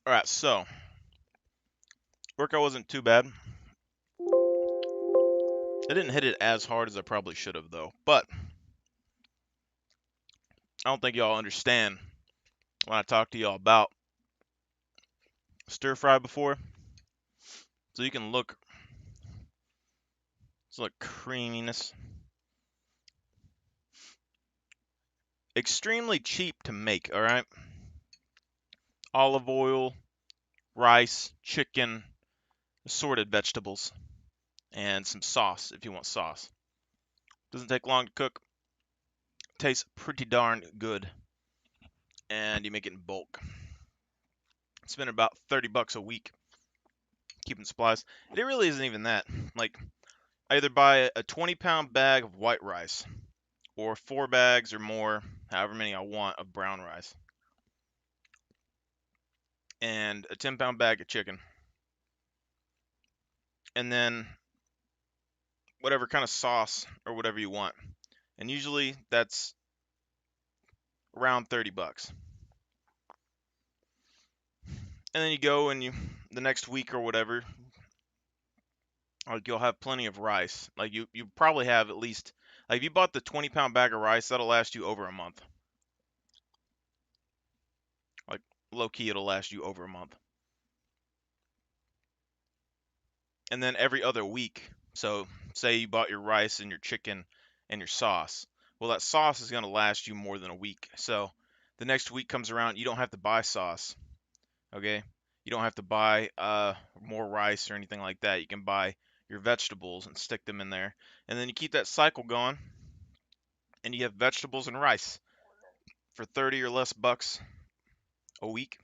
All right, so workout wasn't too bad. I didn't hit it as hard as I probably should have, though. But I don't think y'all understand when I talk to y'all about stir fry before. So you can look, it's like creaminess. Extremely cheap to make, all right? Olive oil, rice, chicken, assorted vegetables, and some sauce if you want sauce. Doesn't take long to cook. Tastes pretty darn good. And you make it in bulk. Spend about 30 bucks a week keeping supplies. It really isn't even that. Like, I either buy a 20-pound bag of white rice or 4 bags or more, however many I want, of brown rice, and a 10-pound bag of chicken, and then whatever kind of sauce or whatever you want. And usually that's around 30 bucks. And then you go and the next week or whatever, like you'll have plenty of rice. Like you probably have at least, like if you bought the 20-pound bag of rice, that'll last you over a month. Like low key, it'll last you over a month. And then every other week, so say you bought your rice and your chicken and your sauce. Well, that sauce is going to last you more than a week. So the next week comes around, you don't have to buy sauce. Okay? You don't have to buy more rice or anything like that. You can buy your vegetables and stick them in there. And then you keep that cycle going, and you have vegetables and rice for 30 or less bucks a week.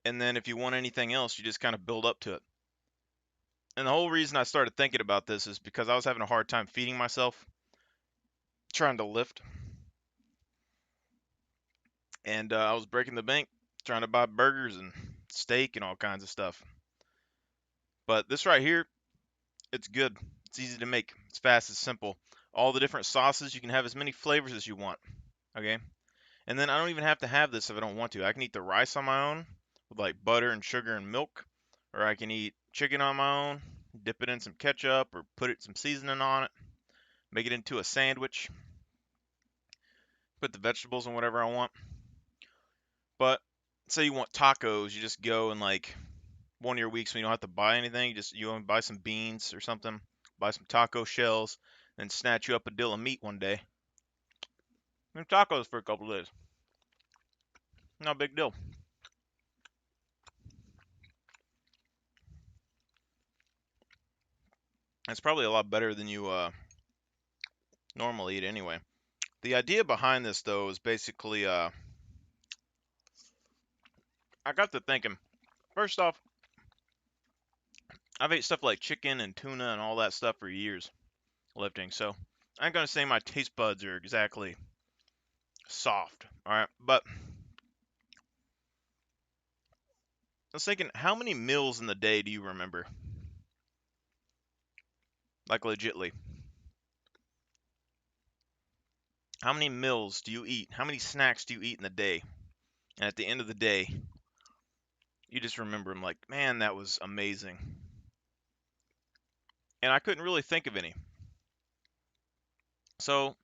And then if you want anything else, you just kind of build up to it. And the whole reason I started thinking about this is because I was having a hard time feeding myself, trying to lift, and I was breaking the bank, trying to buy burgers and steak and all kinds of stuff. But this right here, it's good. It's easy to make. It's fast. It's simple. All the different sauces, you can have as many flavors as you want. Okay? And then I don't even have to have this if I don't want to. I can eat the rice on my own with like butter and sugar and milk, or I can eat chicken on my own, dip it in some ketchup or put some seasoning on it, make it into a sandwich, put the vegetables and whatever I want. But say you want tacos, you just go and like one of your weeks when you don't have to buy anything, you go and buy some beans or something, buy some taco shells, and snatch you up a deal of meat one day. And tacos for a couple of days. Not a big deal. It's probably a lot better than you normally eat anyway. The idea behind this though is basically I got to thinking. First off, I've ate stuff like chicken and tuna and all that stuff for years lifting, so I ain't gonna say my taste buds are exactly soft, all right? But I was thinking, how many meals in the day do you remember? Like legitly, how many meals do you eat? How many snacks do you eat in the day? And at the end of the day, you just remember them like, man, that was amazing. And I couldn't really think of any. So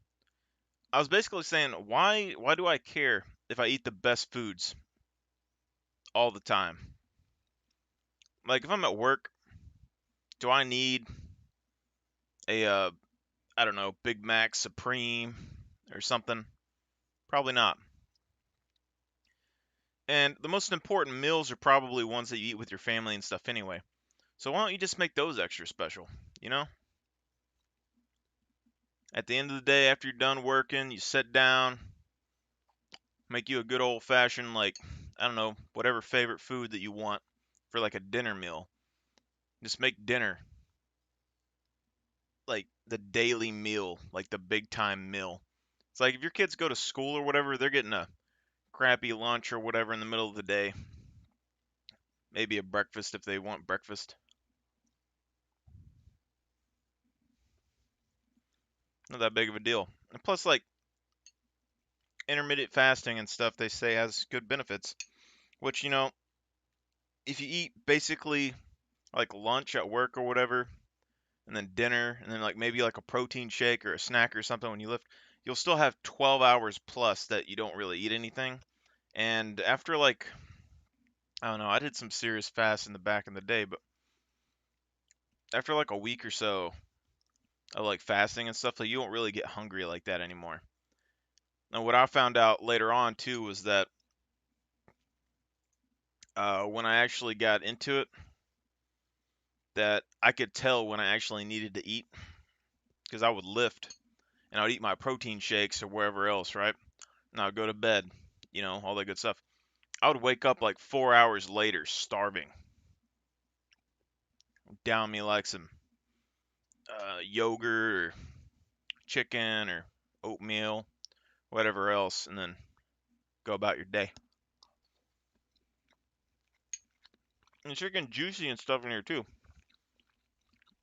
I was basically saying, why do I care if I eat the best foods all the time? Like if I'm at work, do I need a I don't know, Big Mac Supreme or something? Probably not. And the most important meals are probably ones that you eat with your family and stuff anyway. So why don't you just make those extra special, you know? At the end of the day, after you're done working, you sit down, make you a good old fashioned, like, I don't know, whatever favorite food that you want for like a dinner meal. Just make dinner like the daily meal, like the big time meal. It's like if your kids go to school or whatever, they're getting a crappy lunch or whatever in the middle of the day. Maybe a breakfast if they want breakfast. Not that big of a deal. And plus, like intermittent fasting and stuff, they say has good benefits. Which, you know, if you eat basically like lunch at work or whatever, and then dinner, and then like maybe like a protein shake or a snack or something when you lift, you'll still have 12 hours plus that you don't really eat anything. And after like, I don't know, I did some serious fasts in the back in the day, but after like a week or so of like fasting and stuff, like you don't really get hungry like that anymore. Now, what I found out later on too was that when I actually got into it, that I could tell when I actually needed to eat because I would lift and I would eat my protein shakes or wherever else, right? And I would go to bed, all that good stuff. I would wake up like 4 hours later, starving, down me like some yogurt or chicken or oatmeal, whatever else, and then go about your day. And chicken juicy and stuff in here too,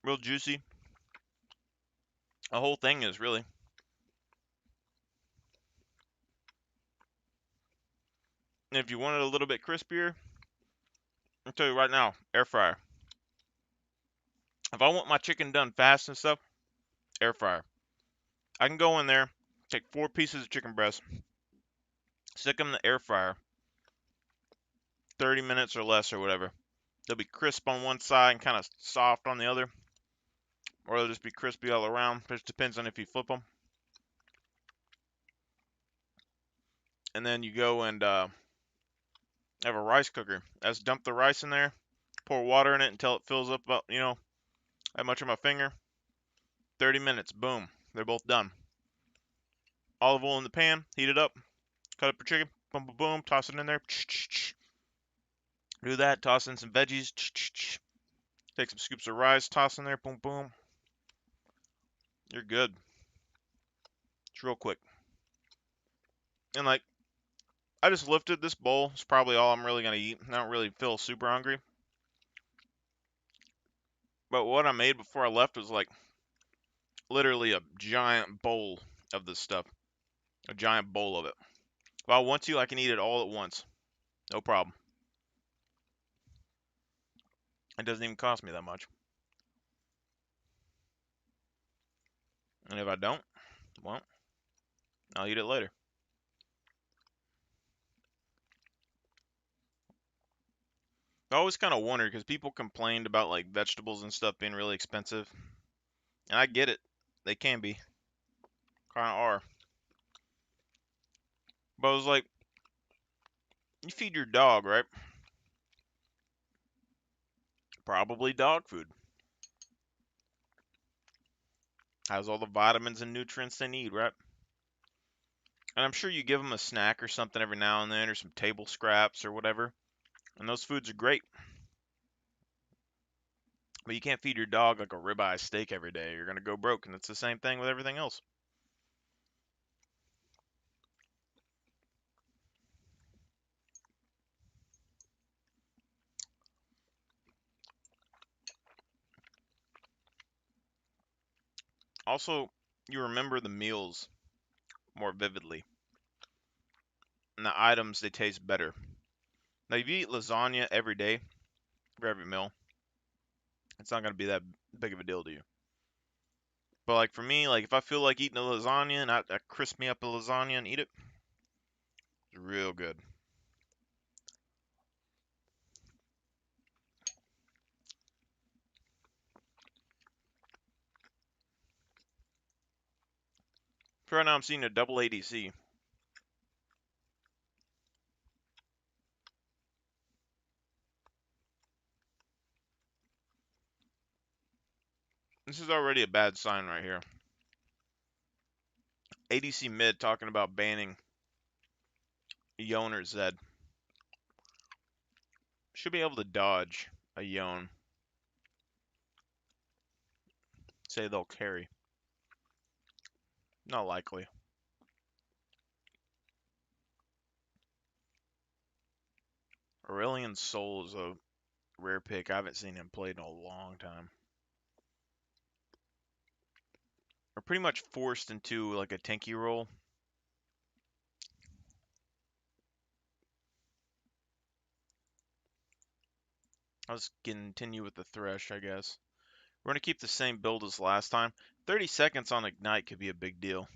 real juicy. The whole thing is really. And if you want it a little bit crispier, I'll tell you right now, air fryer. If I want my chicken done fast and stuff, air fryer. I can go in there, take 4 pieces of chicken breast, stick them in the air fryer, 30 minutes or less or whatever. They'll be crisp on one side and kind of soft on the other, or they'll just be crispy all around. It just depends on if you flip them. And then you go and have a rice cooker. Just dump the rice in there, pour water in it until it fills up about, that much of my finger. 30 minutes, boom, they're both done. Olive oil in the pan, heat it up, cut up your chicken, boom, boom, boom, toss it in there. Do that, toss in some veggies. Take some scoops of rice, toss in there, boom, boom. You're good. It's real quick. And like, I just lifted this bowl. It's probably all I'm really gonna eat. I don't really feel super hungry. But what I made before I left was like literally a giant bowl of this stuff. A giant bowl of it. If I want to, I can eat it all at once. No problem. It doesn't even cost me that much. And if I don't, well, I'll eat it later. I always kind of wondered because people complained about like vegetables and stuff being really expensive. And I get it. They can be. Kind of are. But I was like, you feed your dog, right? Probably dog food. Has all the vitamins and nutrients they need, right? And I'm sure you give them a snack or something every now and then, or some table scraps or whatever. And those foods are great. But you can't feed your dog like a ribeye steak every day. You're going to go broke. And it's the same thing with everything else. Also, you remember the meals more vividly. And the items, they taste better. Now, if you eat lasagna every day for every meal, it's not going to be that big of a deal to you. But like for me, like if I feel like eating a lasagna and I crisp me up a lasagna and eat it, it's real good. So right now I'm seeing a double ADC. This is already a bad sign right here. ADC mid talking about banning Yone or Zed. Should be able to dodge a Yone. Say they'll carry. Not likely. Aurelion Sol is a rare pick. I haven't seen him played in a long time. We're pretty much forced into like a tanky role. Let's continue with the Thresh, I guess. We're going to keep the same build as last time. 30 seconds on Ignite could be a big deal.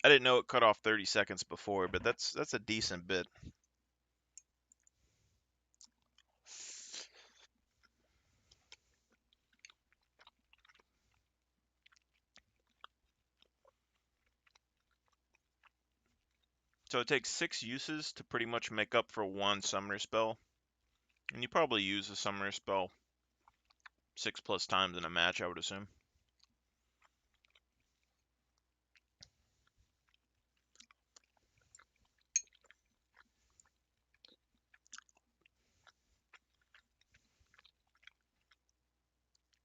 I didn't know it cut off 30 seconds before, but that's a decent bit. So it takes 6 uses to pretty much make up for 1 summoner spell. And you probably use a summoner spell 6+ times in a match, I would assume.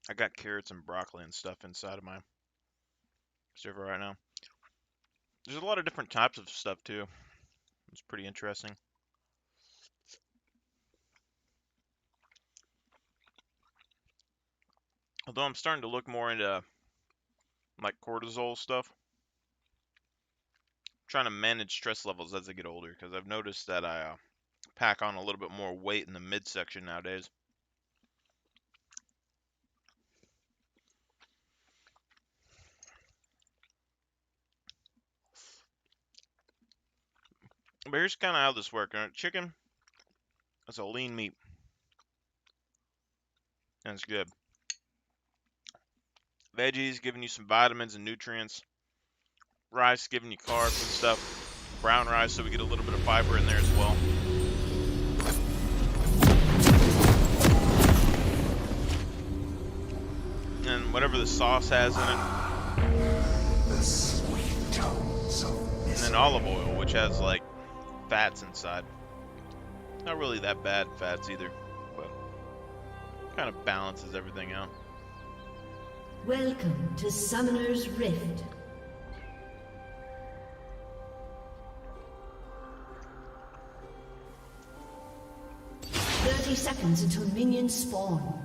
I got carrots and broccoli and stuff inside of my server right now. There's a lot of different types of stuff too. It's pretty interesting. Although I'm starting to look more into like cortisol stuff. I'm trying to manage stress levels as I get older, because I've noticed that I pack on a little bit more weight in the midsection nowadays. But here's kind of how this works. Chicken, that's a lean meat. And it's good. Veggies giving you some vitamins and nutrients. Rice giving you carbs and stuff. Brown rice, so we get a little bit of fiber in there as well. And whatever the sauce has in it. The sweet tones of and then olive oil, which has like fats inside. Not really that bad fats either, but kind of balances everything out. Welcome to Summoner's Rift. Seconds until minions spawn.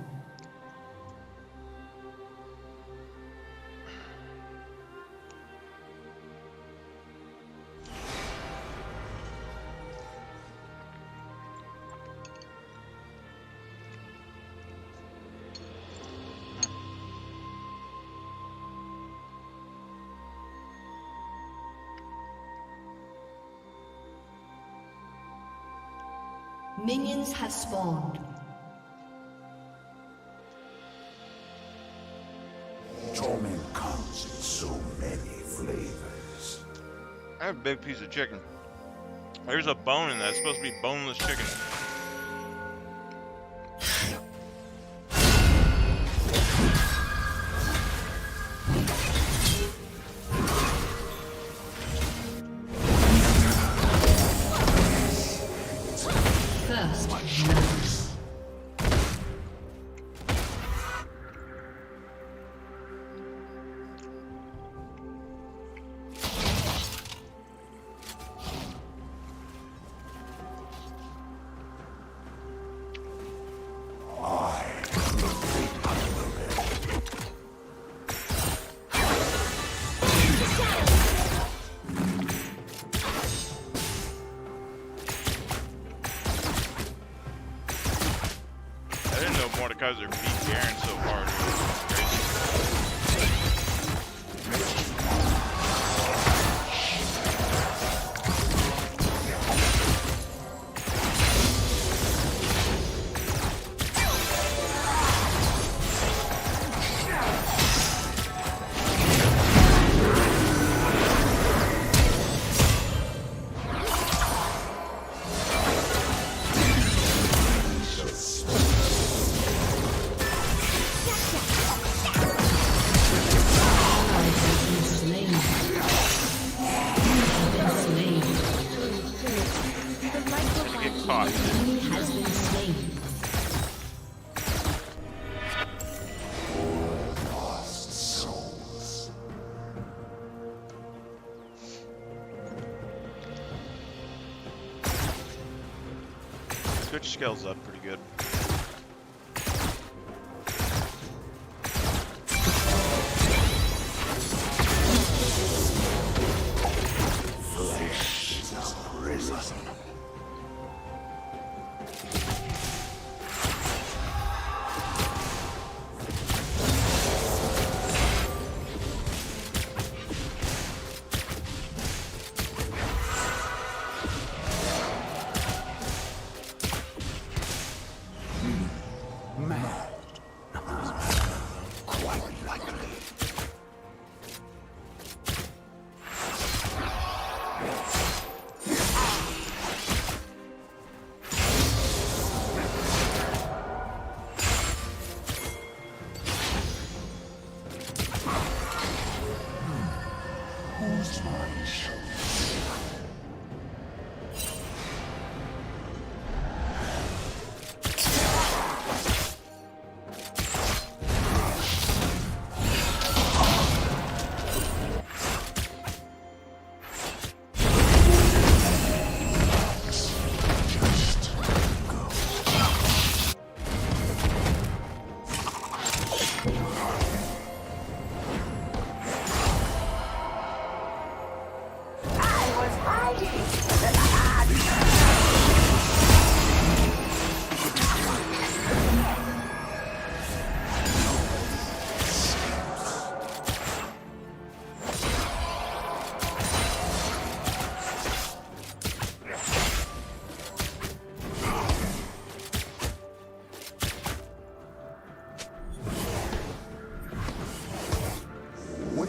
Minions have spawned. Torment comes in so many flavors. I have a big piece of chicken. There's a bone in that. It's supposed to be boneless chicken. Because their feet Garen so hard. Twitch scales up pretty good. Flavor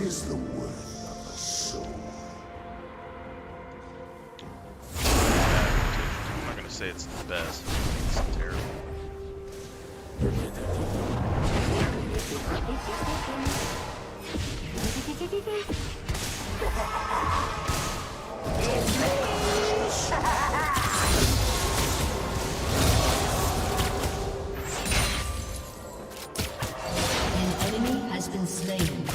is the worth of a soul? I'm not gonna say it's the best. It's terrible. An enemy has been slain.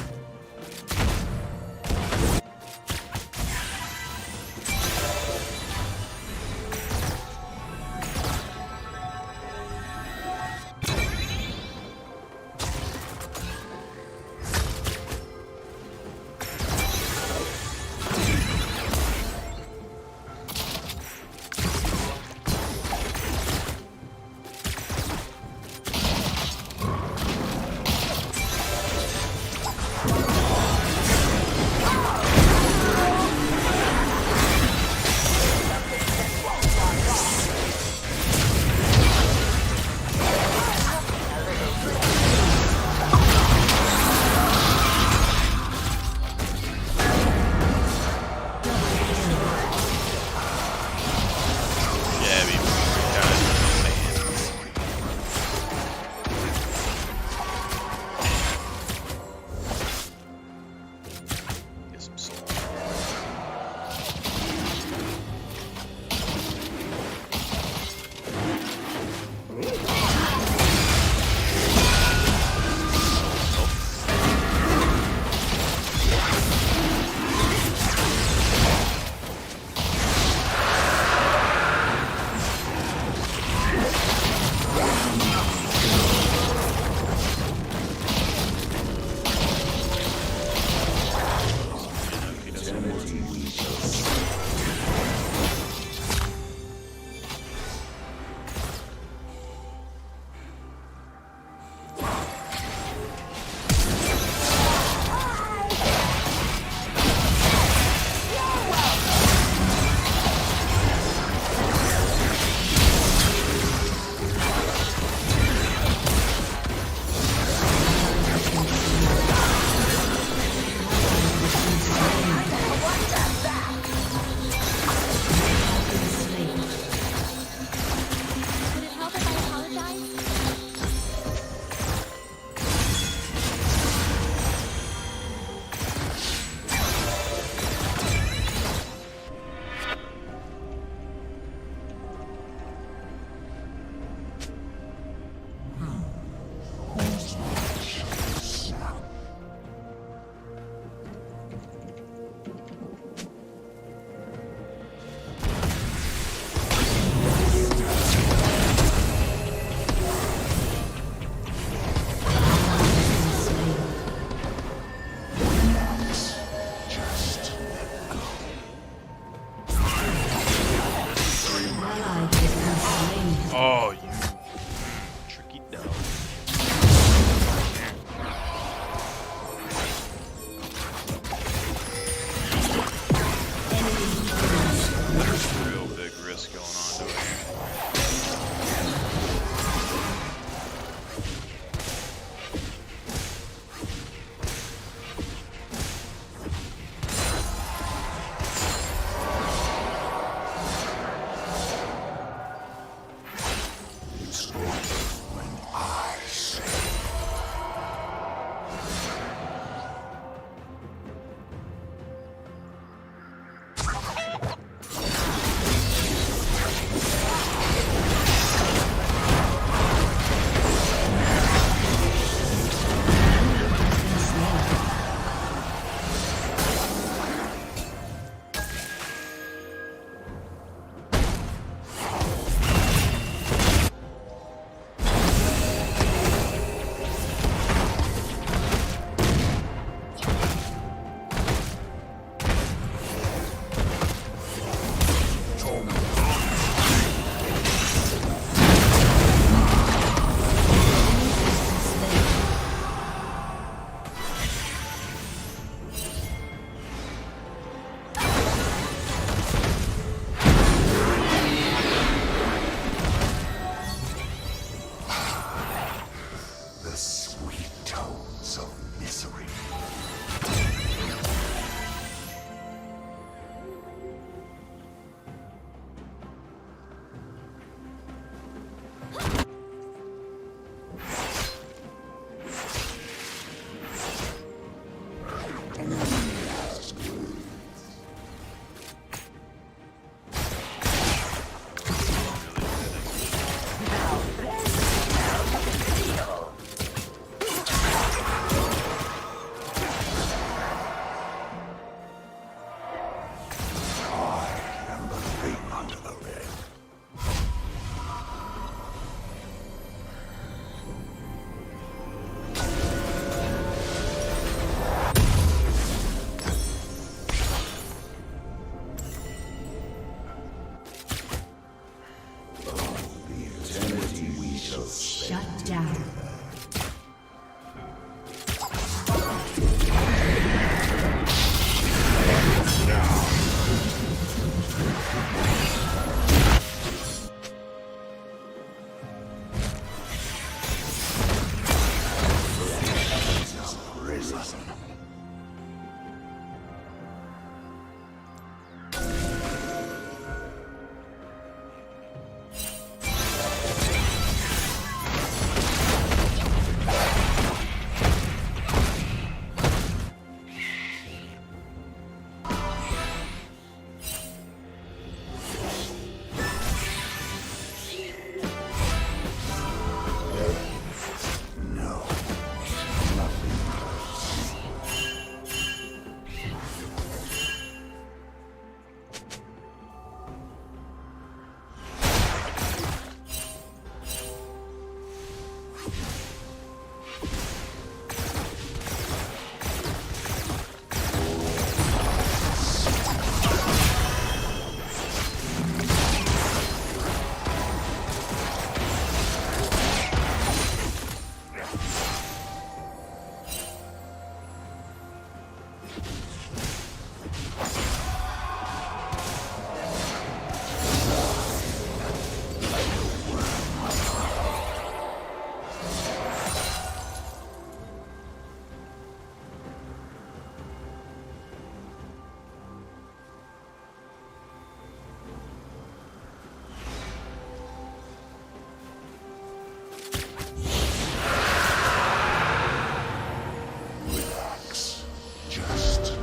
Relax. Just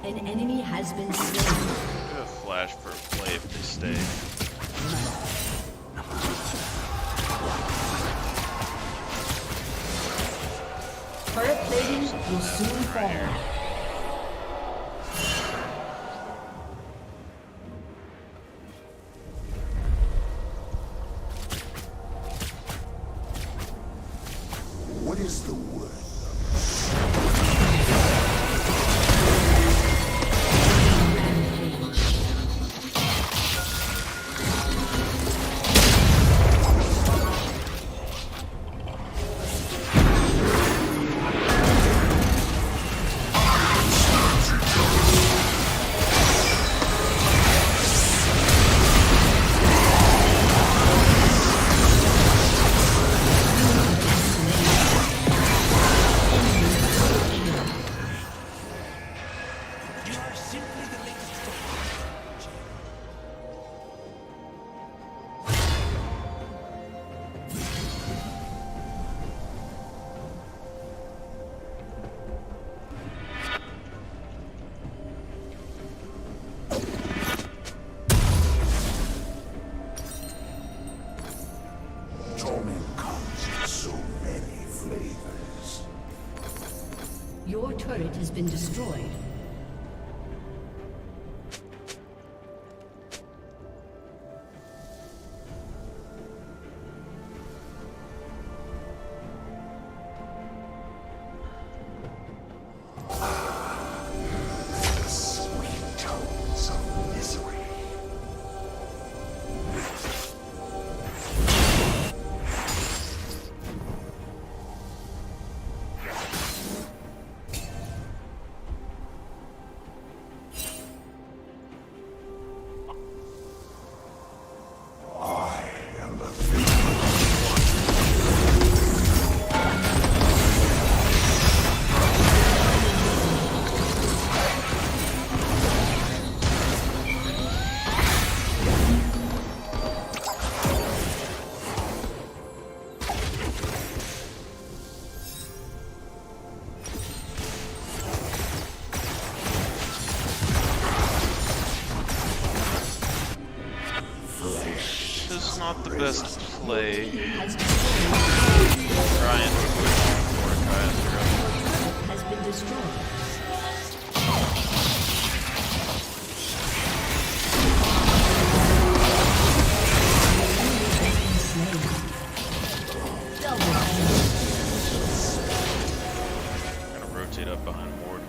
An enemy has been slain. Get a flash for a play if they stay. Turret plating will soon fall. what is the word? Torment comes in so many flavors. Your turret has been destroyed. Sweet tones of misery. I am the flesh. This is not the best play. Has destroyed. Trying to push Mordecai. Has been destroyed. Double kill. Gonna rotate up behind Ward.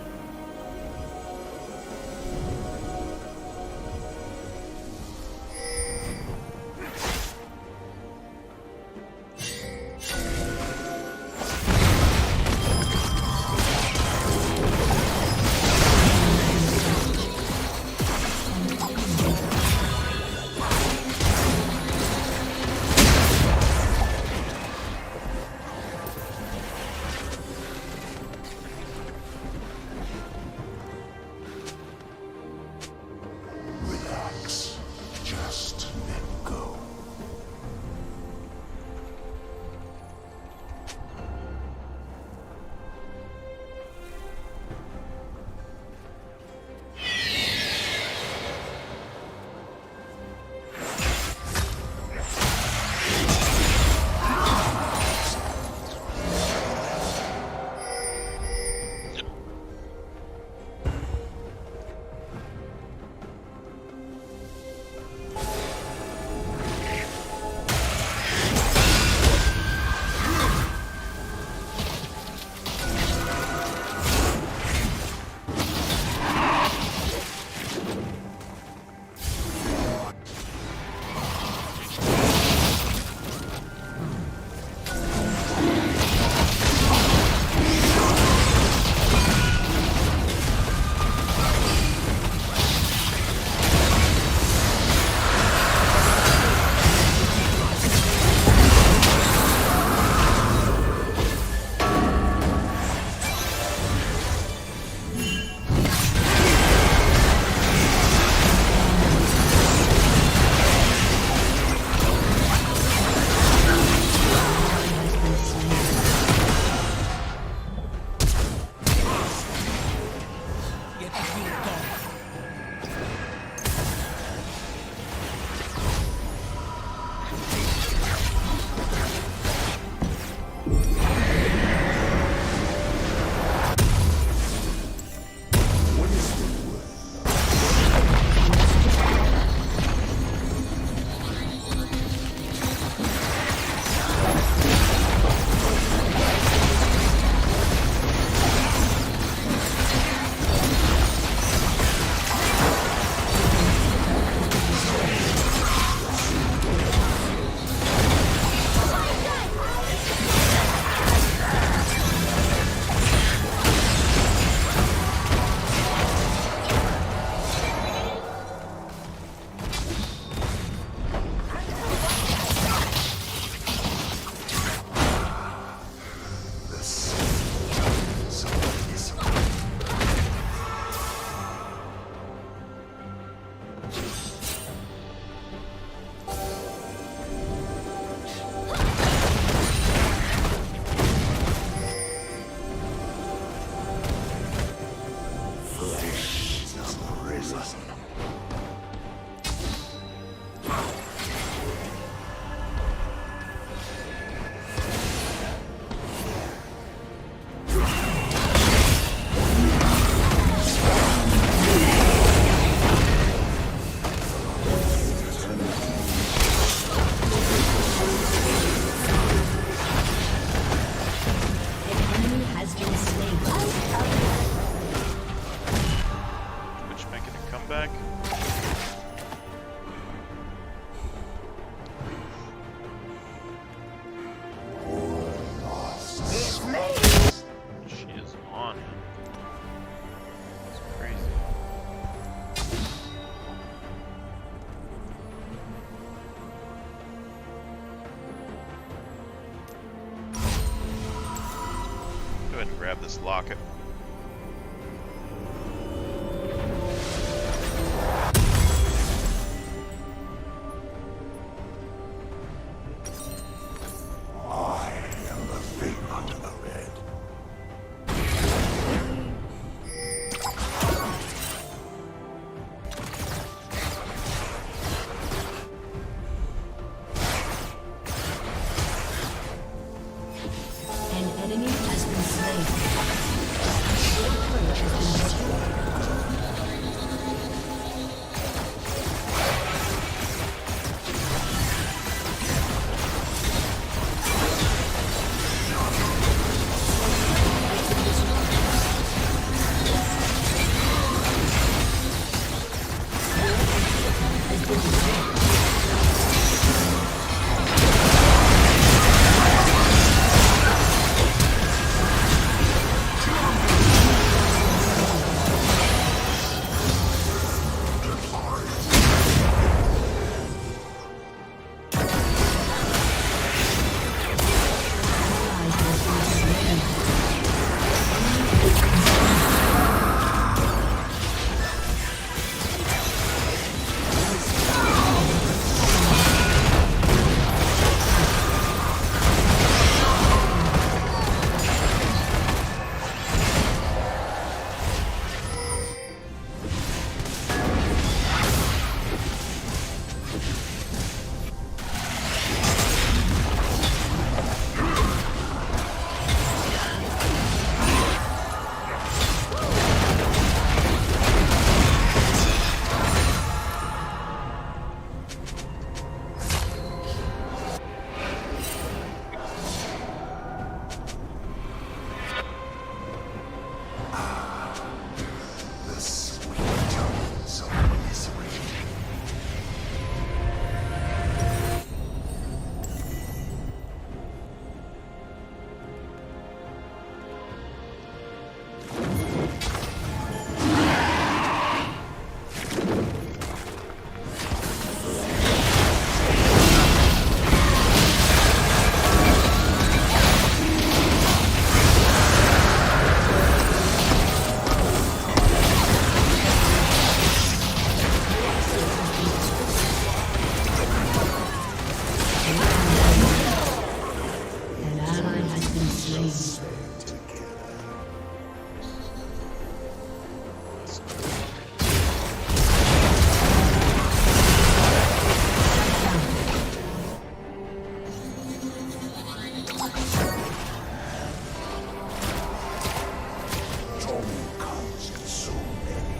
ahead and grab this locket. I am the thing under the bed. An enemy has been slain. Your turret has been destroyed. The sweet tones of misery. An ally has been slain. Trouble comes in so many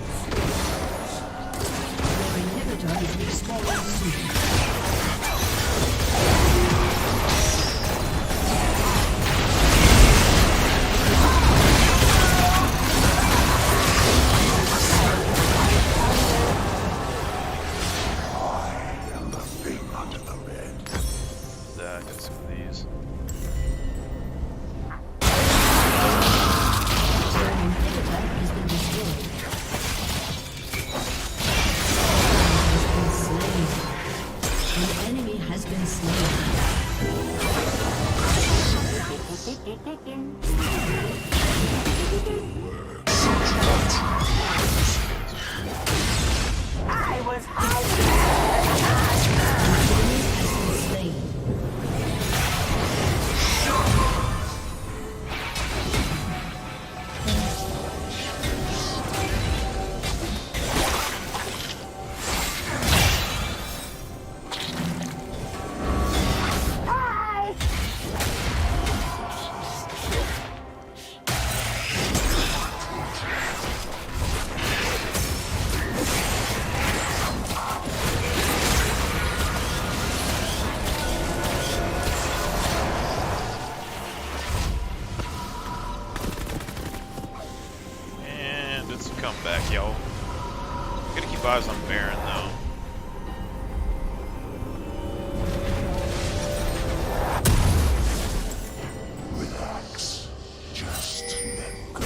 Your inhibitor is respawning soon. I am the thing under the bed. Get some of these. Your inhibitor has been destroyed. An enemy has been slain. I was Slain. high. And it's a comeback, y'all. Gotta keep eyes on Baron, though. Relax. Just let go.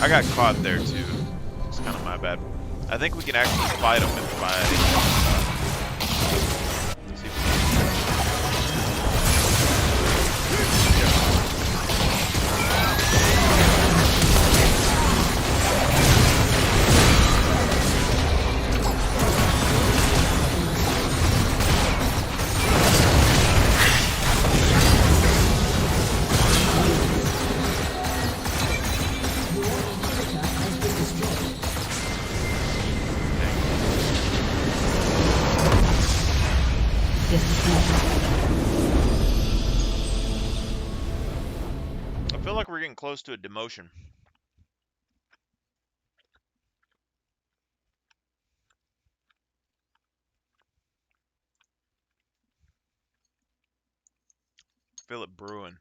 I got caught there too. It's kind of my bad. I think we can actually fight them if I. See if I feel like we're getting close to a demotion. I feel it brewing.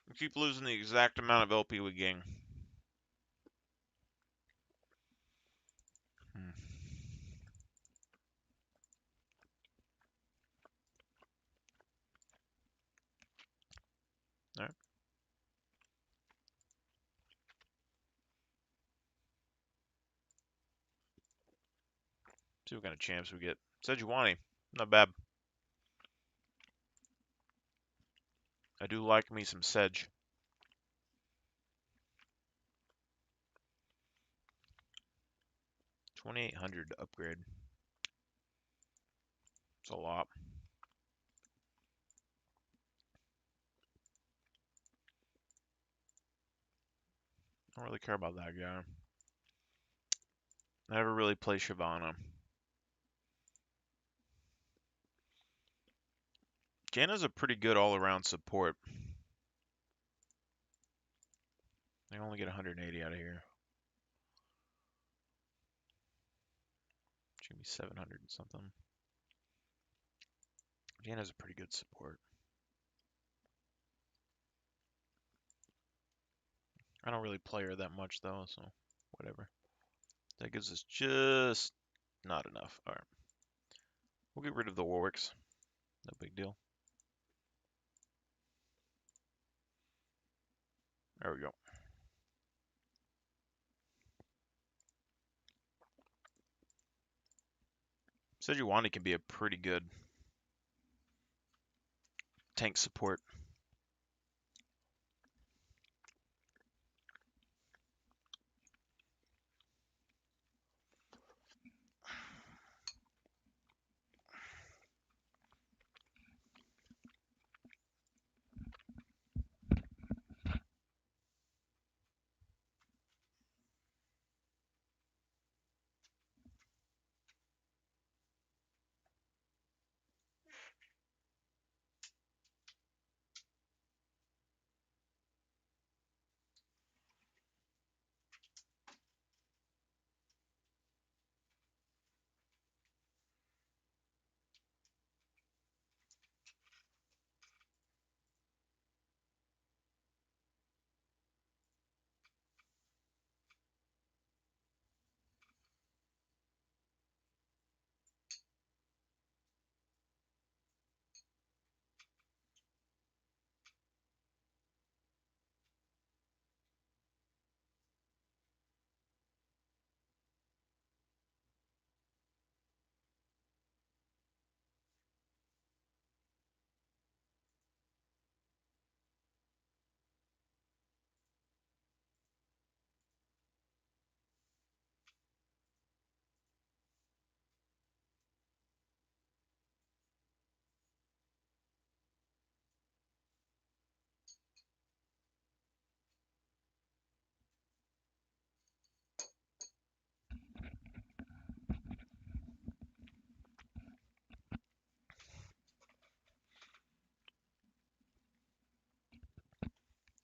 We keep losing the exact amount of LP we gain. Alright. See what kind of champs we get. Sejuani, not bad. I do like me some Sedge. 2800 to upgrade. It's a lot. I don't really care about that guy. I never really play Shyvana. Janna's a pretty good all-around support. They only get 180 out of here. Should be 700 and something. Janna's a pretty good support. I don't really play her that much though, so whatever. That gives us just not enough. Alright. We'll get rid of the Warwicks. No big deal. There we go. Sejuani can be a pretty good tank support.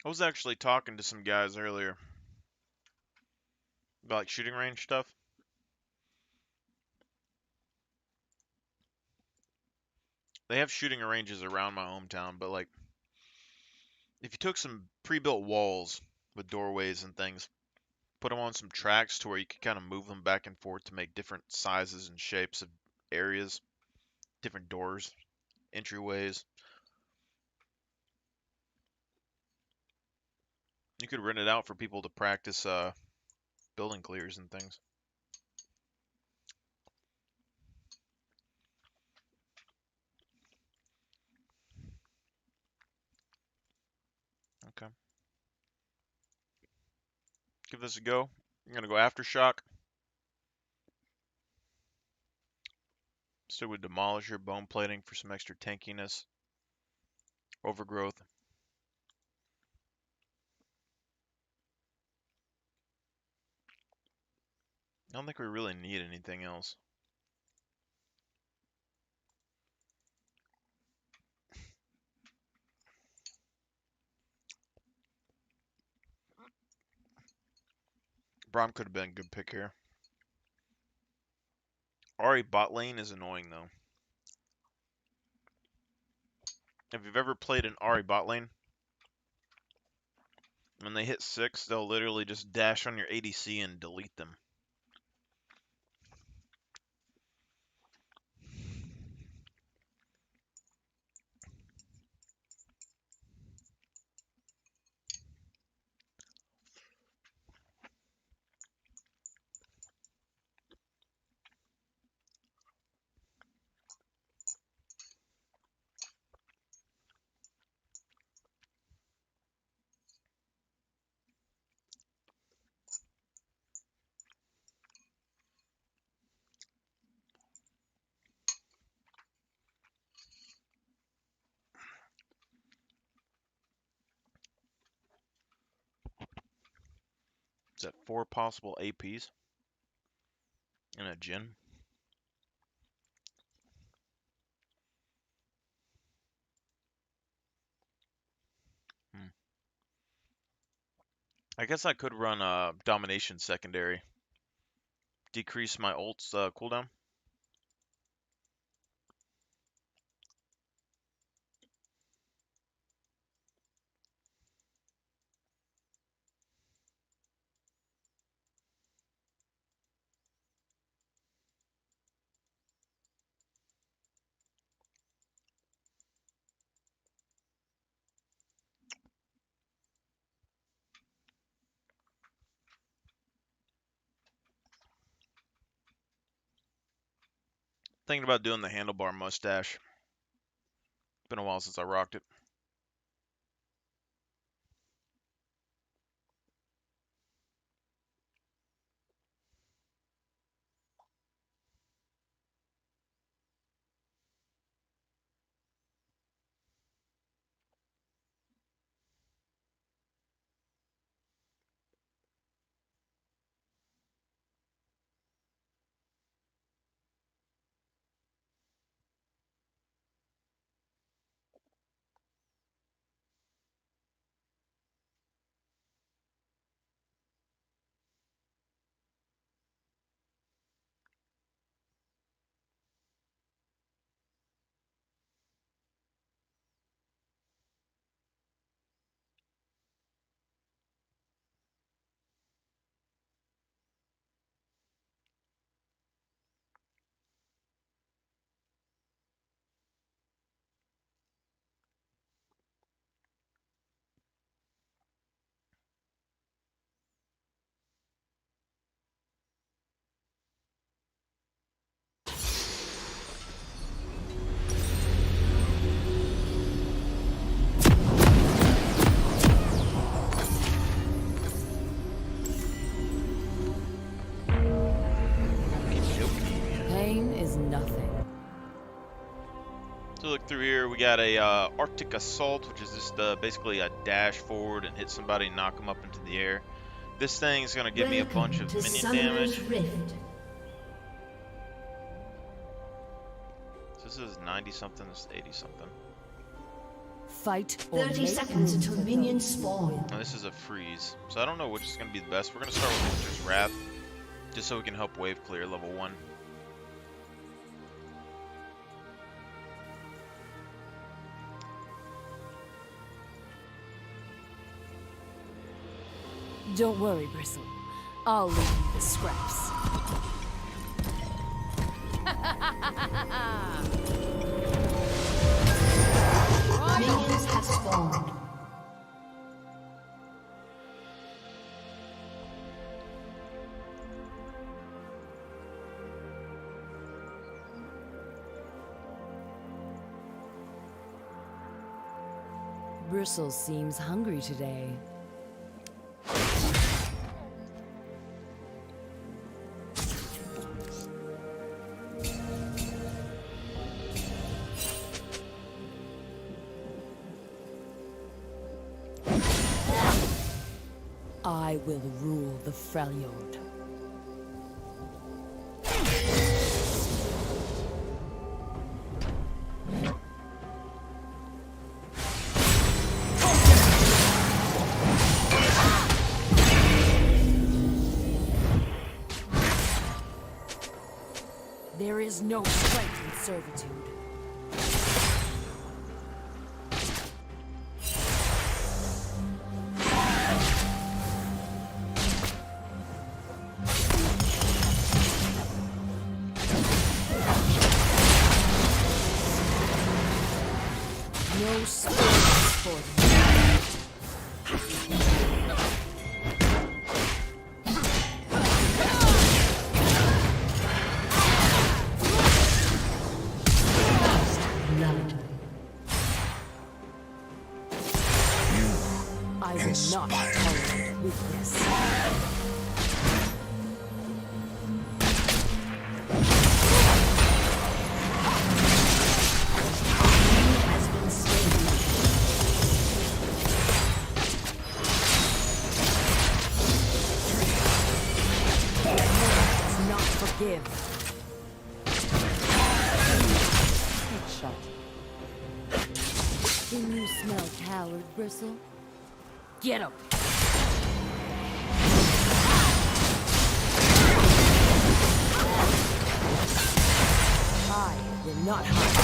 I was actually talking to some guys earlier about like shooting range stuff. They have shooting ranges around my hometown, but like if you took some pre-built walls with doorways and things, put them on some tracks to where you could kind of move them back and forth to make different sizes and shapes of areas, different doors, entryways. You could rent it out for people to practice building clears and things. Okay. Give this a go. I'm gonna go Aftershock. Still with Demolisher, Bone Plating for some extra tankiness. Overgrowth. I don't think we really need anything else. Braum could have been a good pick here. Ahri bot lane is annoying though. If you've ever played an Ahri bot lane, when they hit 6, they'll literally just dash on your ADC and delete them. Is that 4 possible APs in a Jhin? I guess I could run Domination secondary. Decrease my ult's cooldown. Thinking about doing the handlebar mustache. Been a while since I rocked it. Pain is nothing. So look through here, we got a Arctic Assault, which is just basically a dash forward and hit somebody and knock them up into the air. This thing is going to give me a bunch of minion damage. Rift. So this is 90 something, this is 80 something. Fight or 30 make seconds room until for minions spawn. Now this is a freeze, so I don't know which is going to be the best. We're going to start with Winter's Wrath, just so we can help wave clear level 1. Don't worry, Bristle. I'll leave you the scraps. Minions have spawned. Bristle seems hungry today. I will rule the Freljord. There is no strength in servitude. No space for them. Blood. I will not tolerate weakness. Has been slain. Does not forgive. Headshot. Can you smell coward, Bristle? Get him! I will not hide.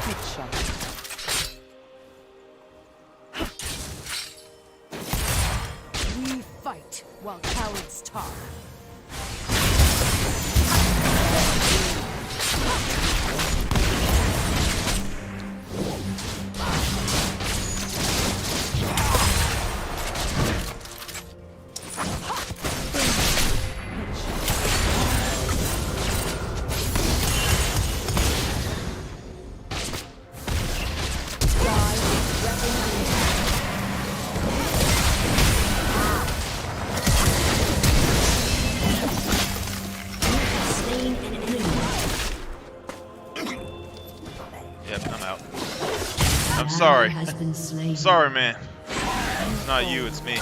Headshot. We fight while cowards talk. Slain an enemy. Yep, I'm out. I'm sorry. Has been slain. Sorry, man. It's not you, it's me.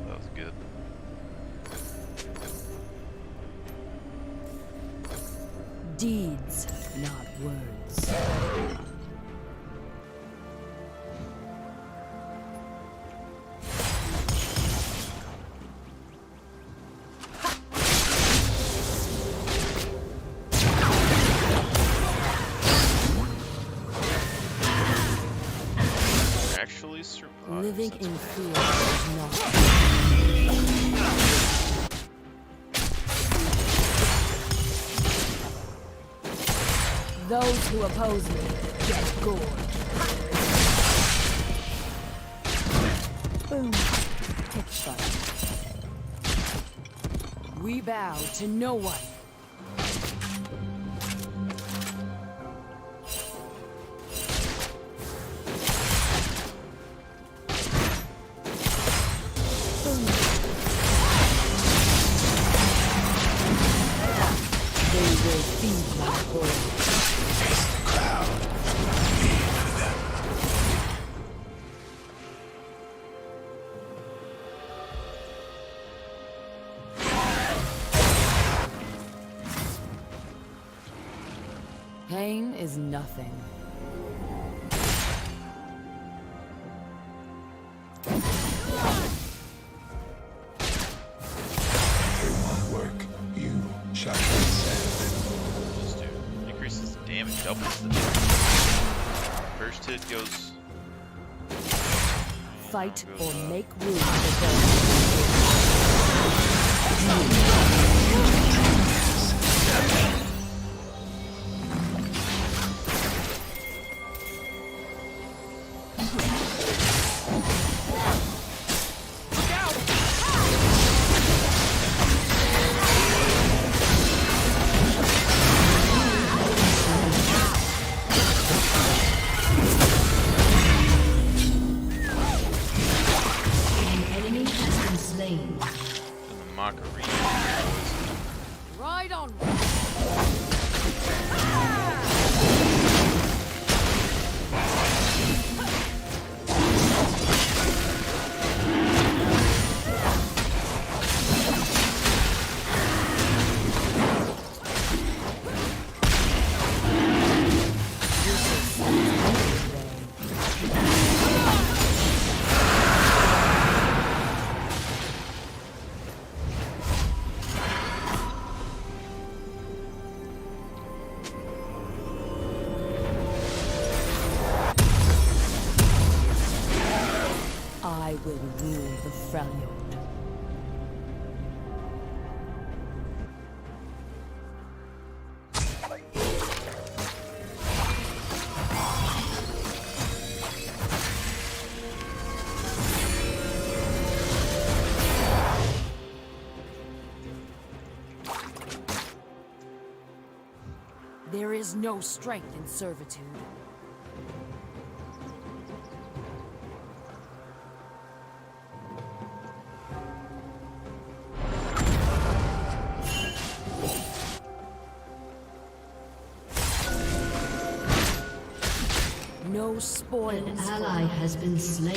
That was good. Deeds, not words. Actually surprised. Living That's in weird. fear is not. Those who oppose me get gored. Boom. Headshot. We bow to no one. Boom. They will feed my horde. Pain is nothing. Through my work, you shall transcend. Let's do increases the damage, doubles the first hit goes. Fight goes or up. make room for both. An enemy has been slain. And the mockery. Right on. I will rule the Freljord. There is no strength in servitude. No An spoils. ally has been slain.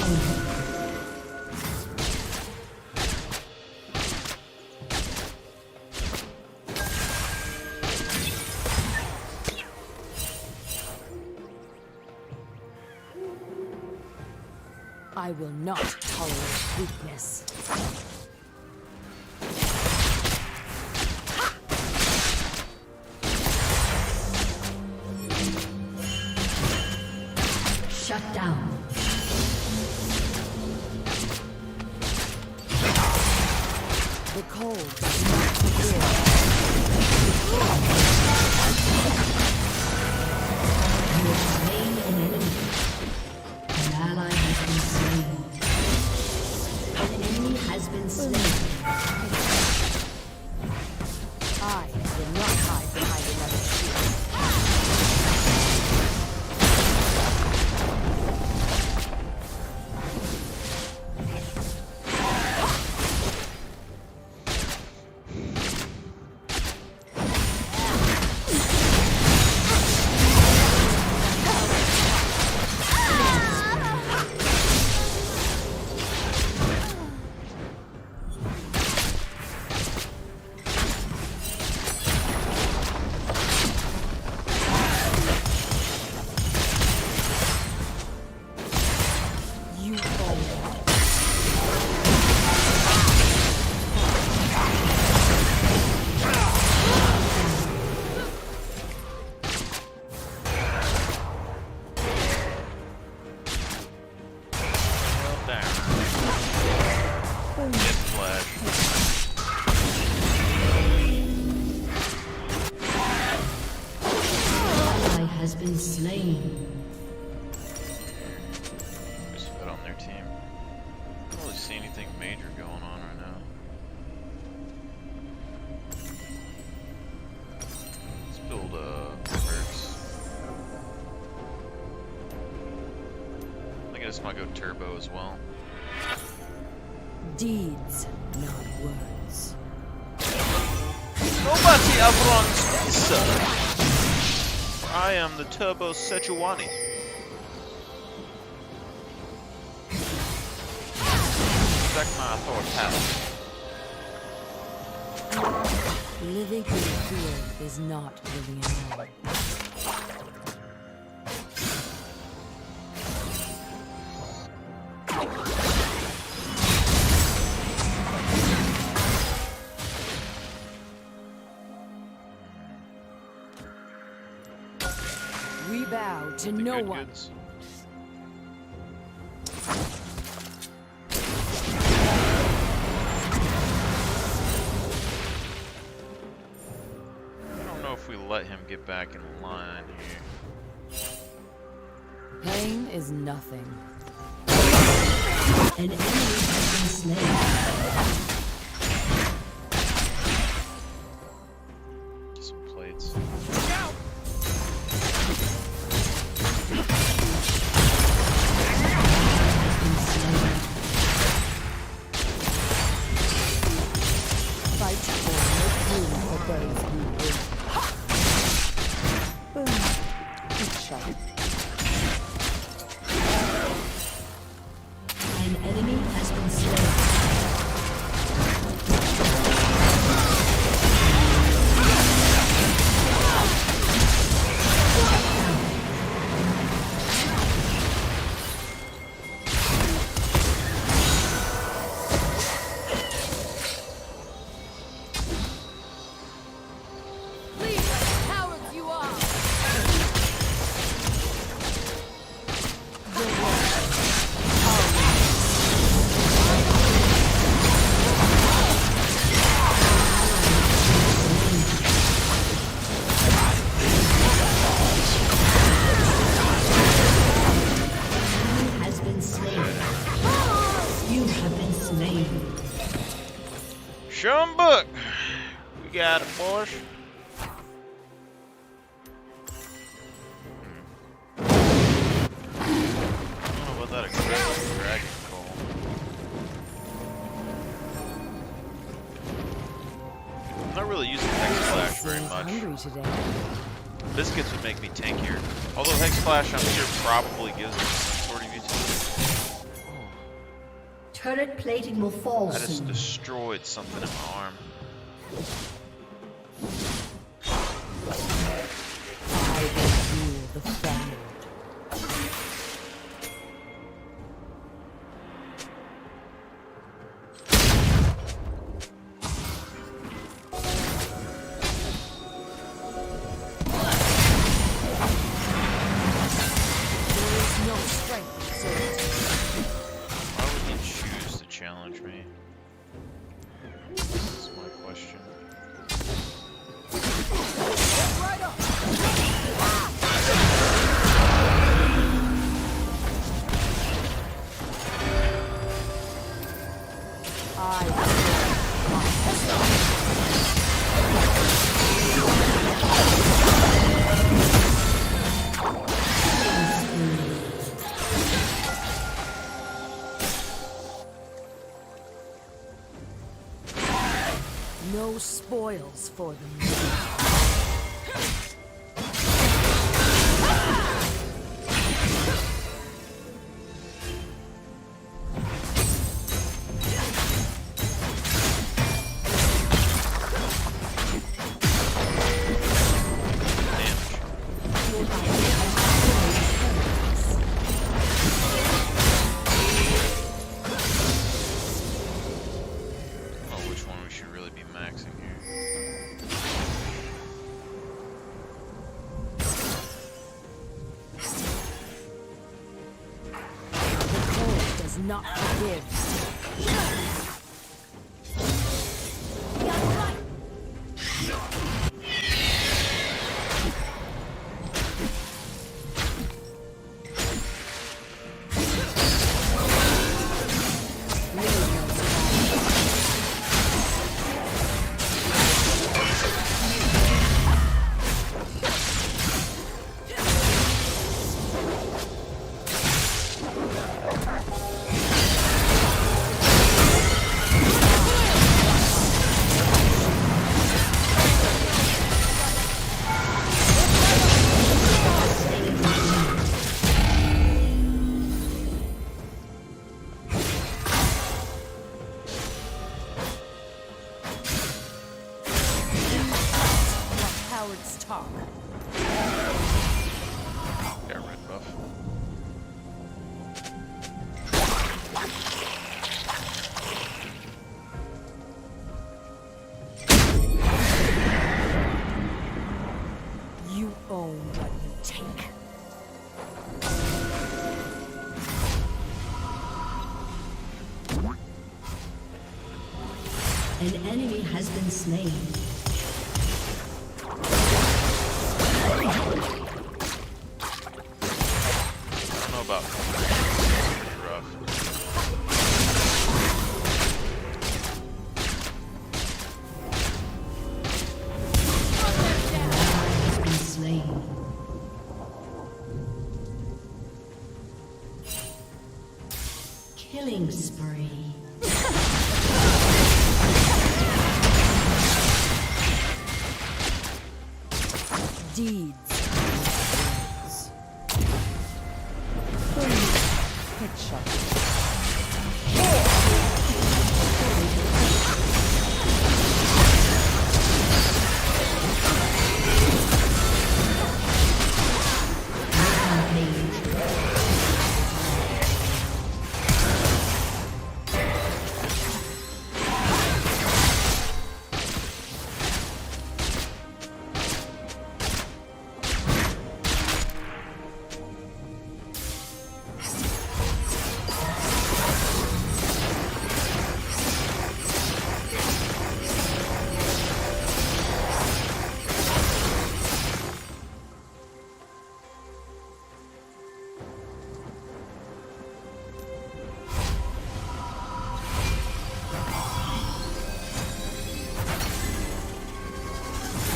I will not tolerate weakness. Shut down. The cold does not forgive. You have slain an enemy. An ally has been slain. An enemy has been slain. I will not hide behind another shield. You fall. Well, down. Get flash. Ally has been slain. Just put on their team. I don't really see anything major going on right now. Let's build perks. I think I just might go turbo as well. Deeds, not words. Nobody outrunns me, sir. I am the Turbo Sejuani. Respect my authority. Living in fear is not living at all. We bow to The no good one. goods. I don't know if we let him get back in line here. Pain is nothing. An enemy has been slain. Get some plates. Fight for no room for those who win. Boom. Good shot. An enemy has been slain. Leave like cowards you are! Has been slain. You have been slain. Show 'em book. We got it, boys. I don't know about that aggressive dragon call. I'm not really using Hex Flash very Seems much. hungry today. Biscuits would make me tankier. Although Hex Flash, I'm sure, probably gives me some sort of utility. Turret plating will fall I just soon. destroyed something in my arm. I will rule the family. There is no strength, sir. Why would he choose to challenge me? That's my question. No spoils for them. Oh, which one we should really be maxing here? The cold does not forgive. An enemy has been slain. I don't know about pretty rough. Has been slain. Killing spree. Deeds. Headshot.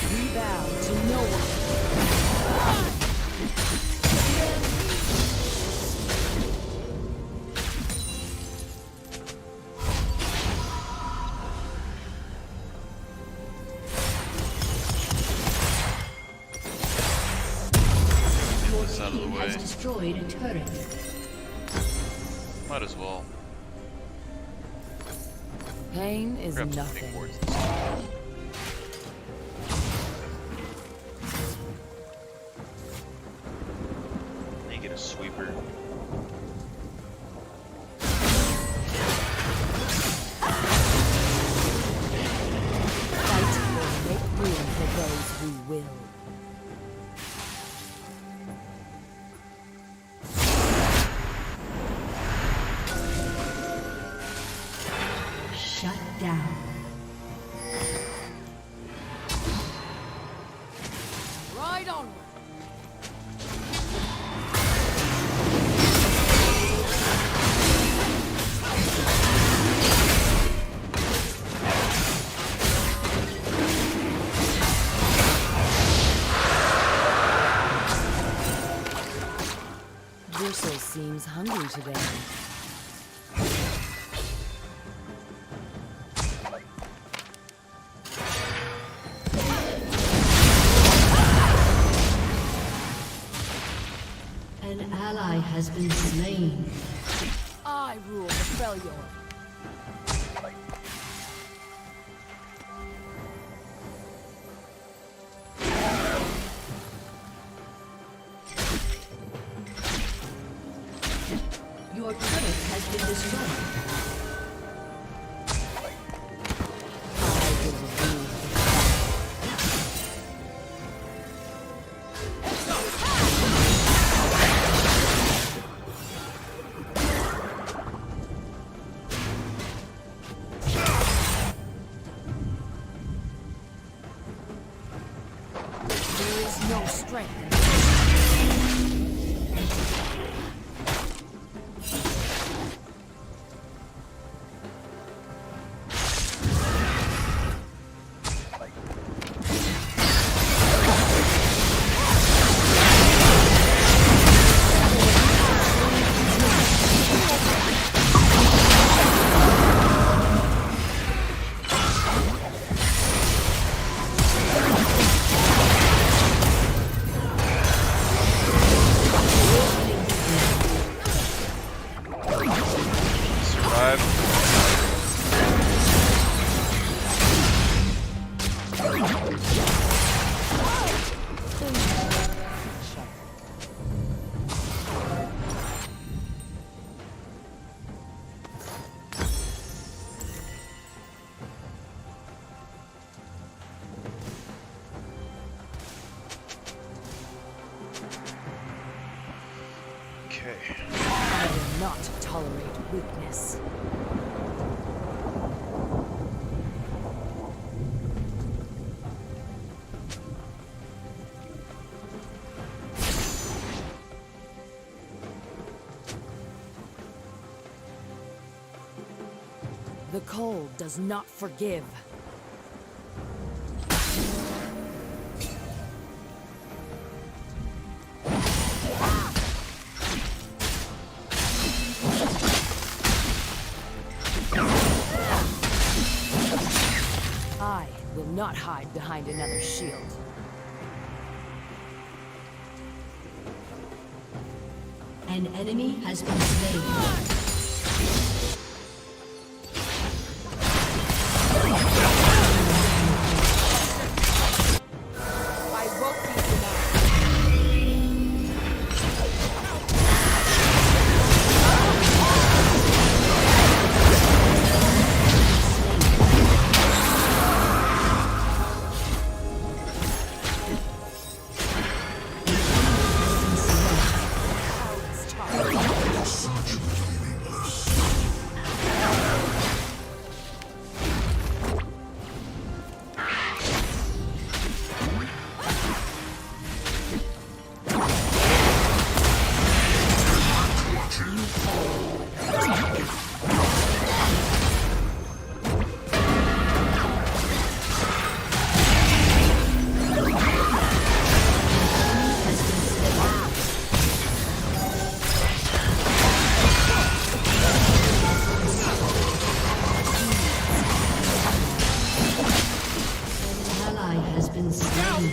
We bow to no one. Get this out of the way. Has destroyed a turret. Might as well Pain is grab some nothing. big boards and stuff. Then you get a sweeper. Fight or make room for those who will. Shut down. Right onward. Bristle seems hungry today. An ally has been slain. I rule the Freljord. Your turret has been destroyed. I will remove the fight. There is no strength in I will not tolerate weakness. The cold does not forgive. I will not hide behind another shield. An enemy has been slain. I won't be denied. Ally has been slain.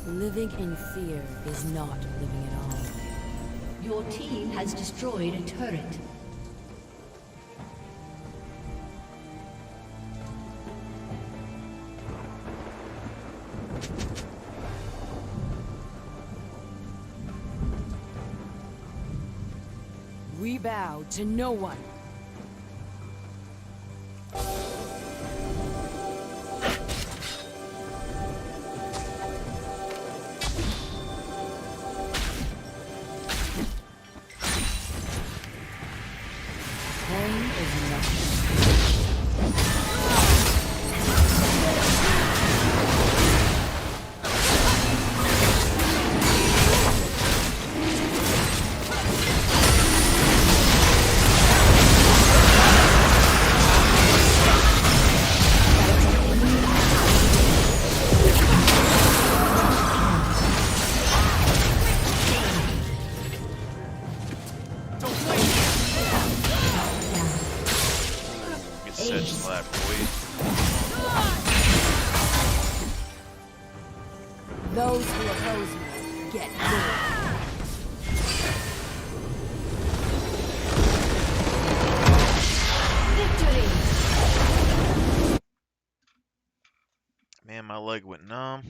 Living in fear is not living at all. Your team has destroyed a turret. We bow to no one. Pain is nothing. Get set slap, boy. Those who oppose me get good. Victory! Man, my leg went numb.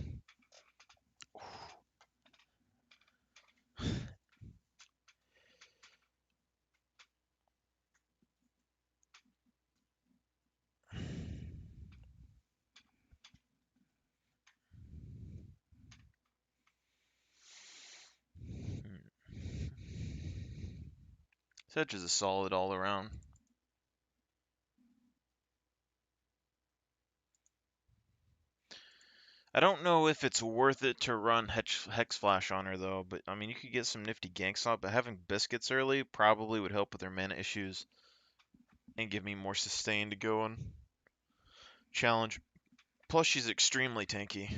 Such is a solid all around. I don't know if it's worth it to run Hex Flash on her though, but I mean you could get some nifty ganks on, but having biscuits early probably would help with her mana issues and give me more sustain to go on challenge. Plus she's extremely tanky.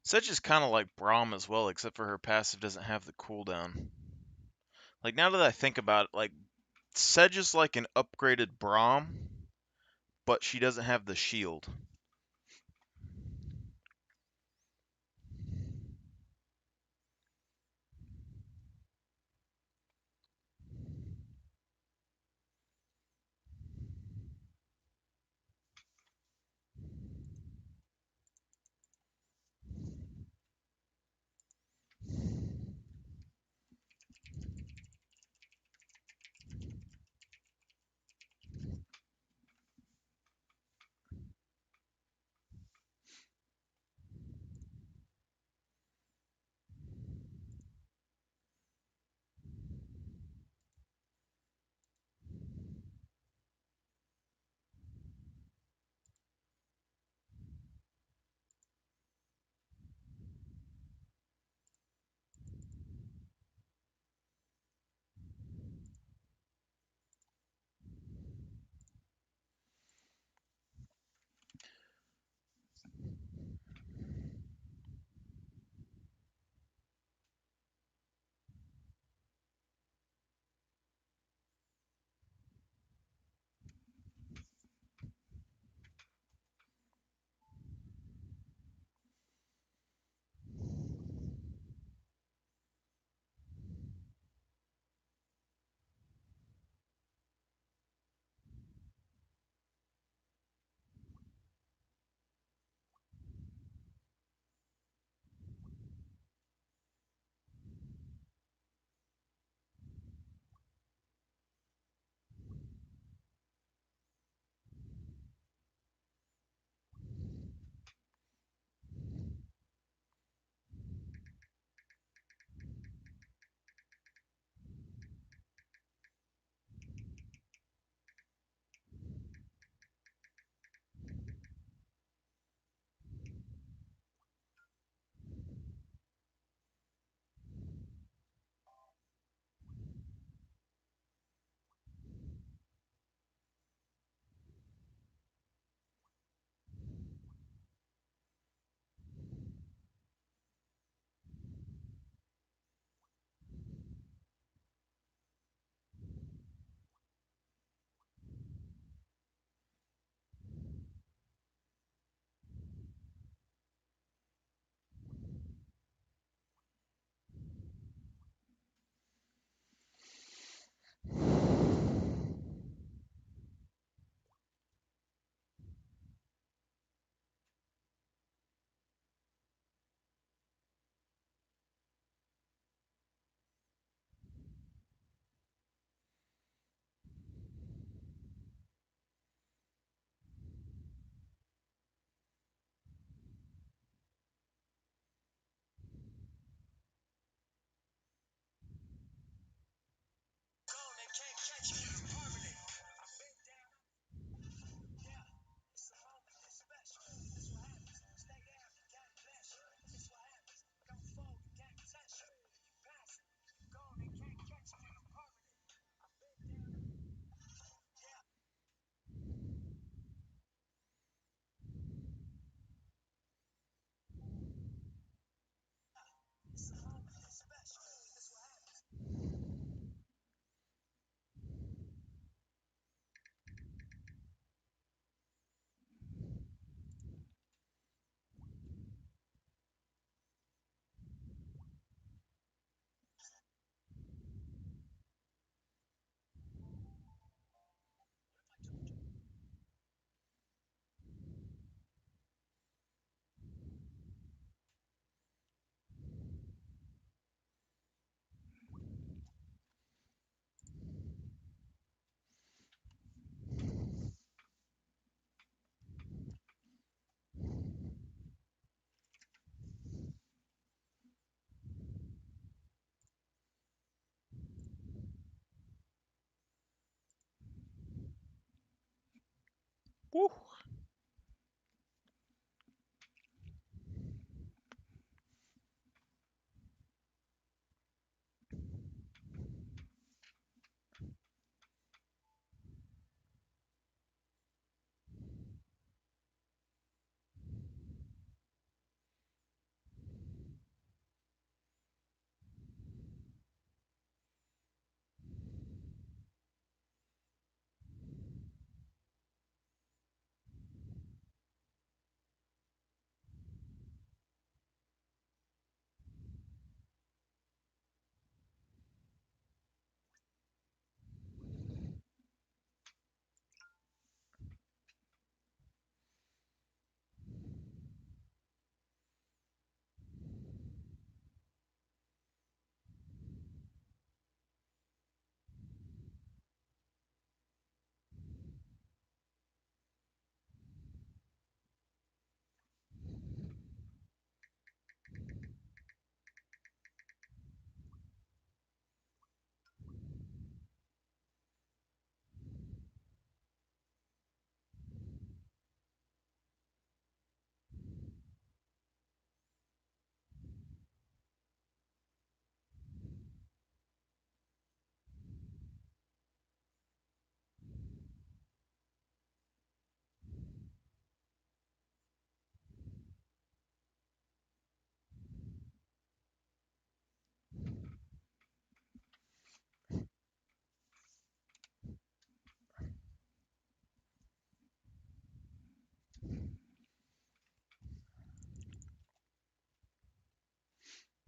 Sedge is kind of like Braum as well, except for her passive doesn't have the cooldown. Like, now that I think about it, like, Sedge is like an upgraded Braum, but she doesn't have the shield.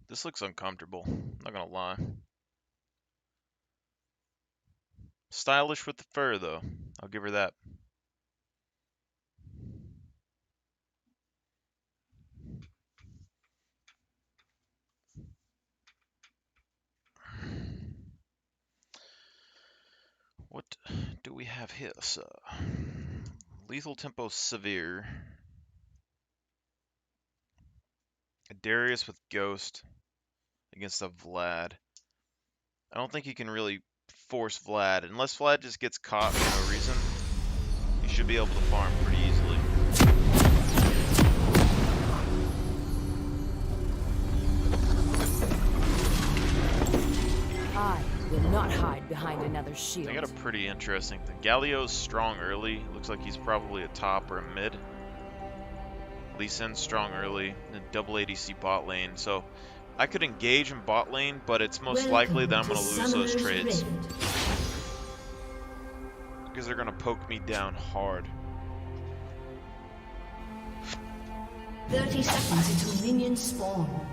This looks uncomfortable, not gonna lie. Stylish with the fur, though. I'll give her that. What do we have here, sir? Lethal tempo severe. A Darius with Ghost against a Vlad. I don't think you can really force Vlad. Unless Vlad just gets caught for no reason, you should be able to farm pretty easily. I will not hide behind another shield. They got a pretty interesting thing. Galio's strong early. Looks like he's probably a top or a mid. Lee Sin's strong early. And double ADC bot lane. So I could engage in bot lane, but it's most likely that I'm going to lose those trades. Because they're going to poke me down hard. 30 seconds until minions spawn.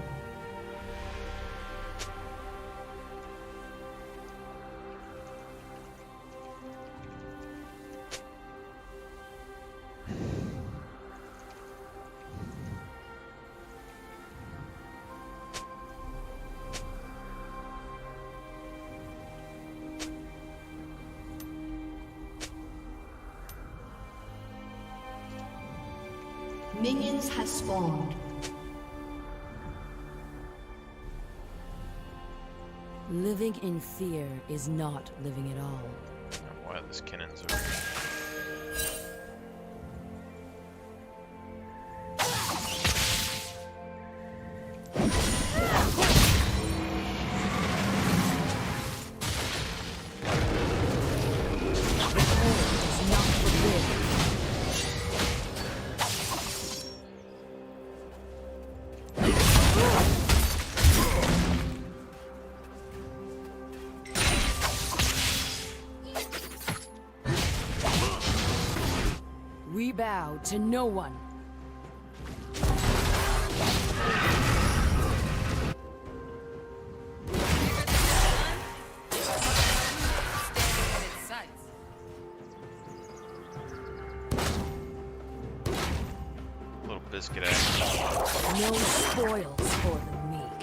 Minions have spawned. Living in fear is not living at all. Why this cannons are. We bow to no one. Little biscuit action. No spoils for the meek.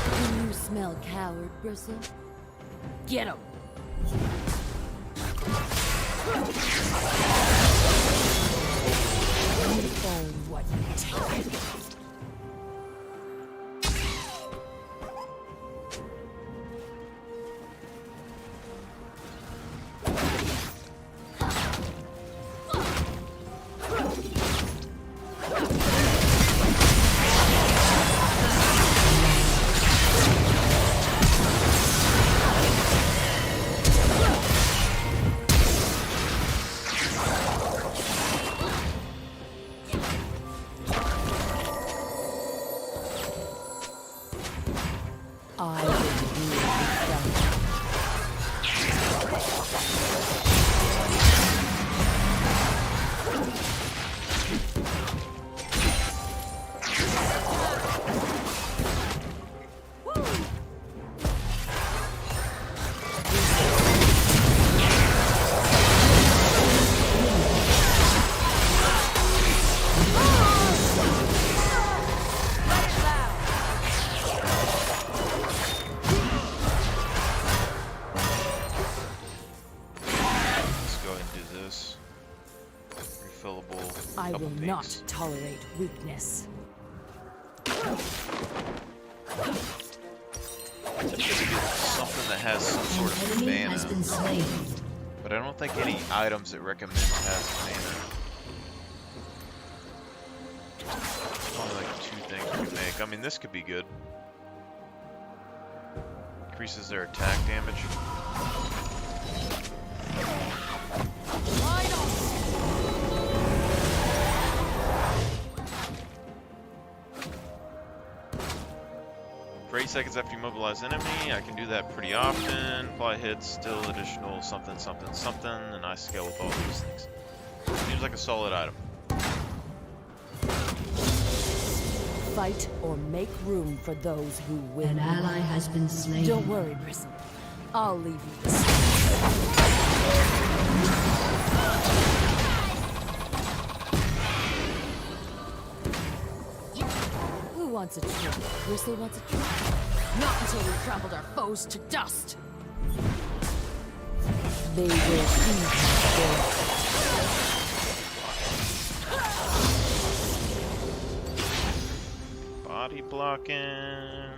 Can you smell coward, Bristle? Get him! You own what you take. I will be with them. Let's go ahead and do this. Refillable. I couple will things. not tolerate weakness. Something that has some sort An of enemy has mana, been slain. but I don't think any items it recommends has mana. Only like 2 things we can make. I mean, this could be good. Increases their attack damage. Great 30 seconds after you mobilize enemy. I can do that pretty often. Apply hits, still additional something, something, something, and I scale with all these things. Seems like a solid item. Fight or make room for those who will. An ally has been slain. Don't worry, Bristle. I'll leave you this. Who wants a trick? Bristle wants a trick? Not until we've trampled our foes to dust. They will eat. Body blocking.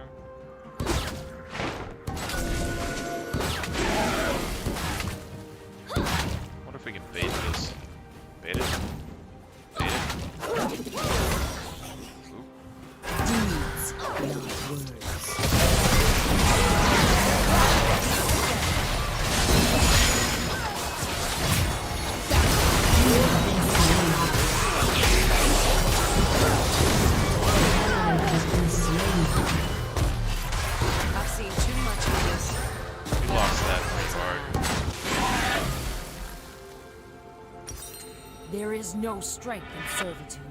What if we can bait this? Bait it? Bait it? Deeds, not words. I've seen too much of this. We lost that pretty hard. There is no strength in servitude.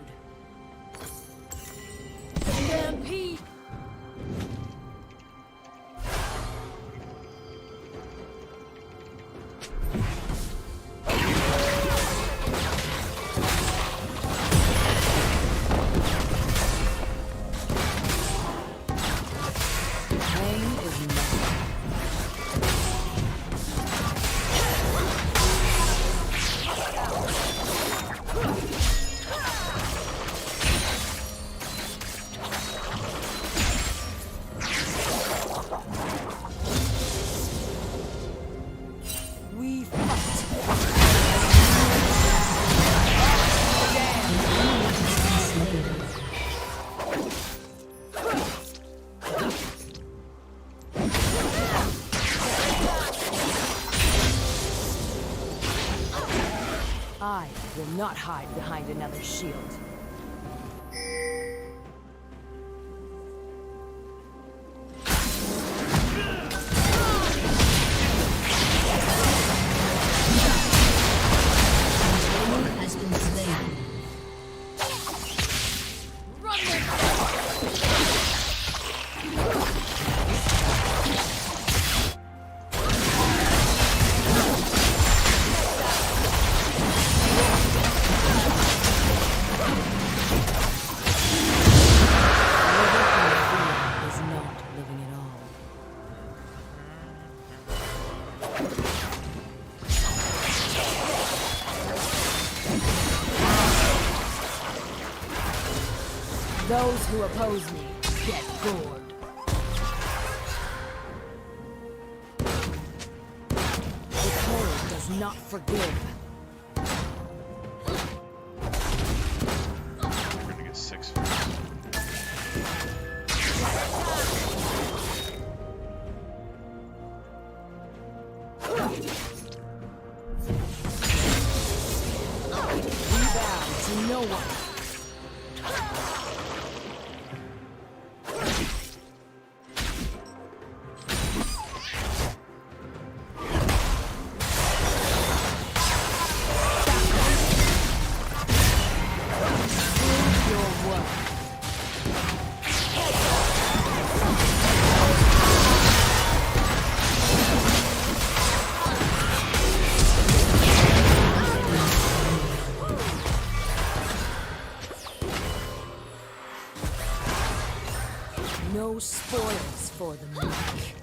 Stampede! Pain is nothing. We fight. I will not hide behind another shield. Has been slain. Is not living at all. Those who oppose me get gored. The cold does not forgive. We're gonna get 6 first. We bow to no one. Prove your worth. No spoils for the meek.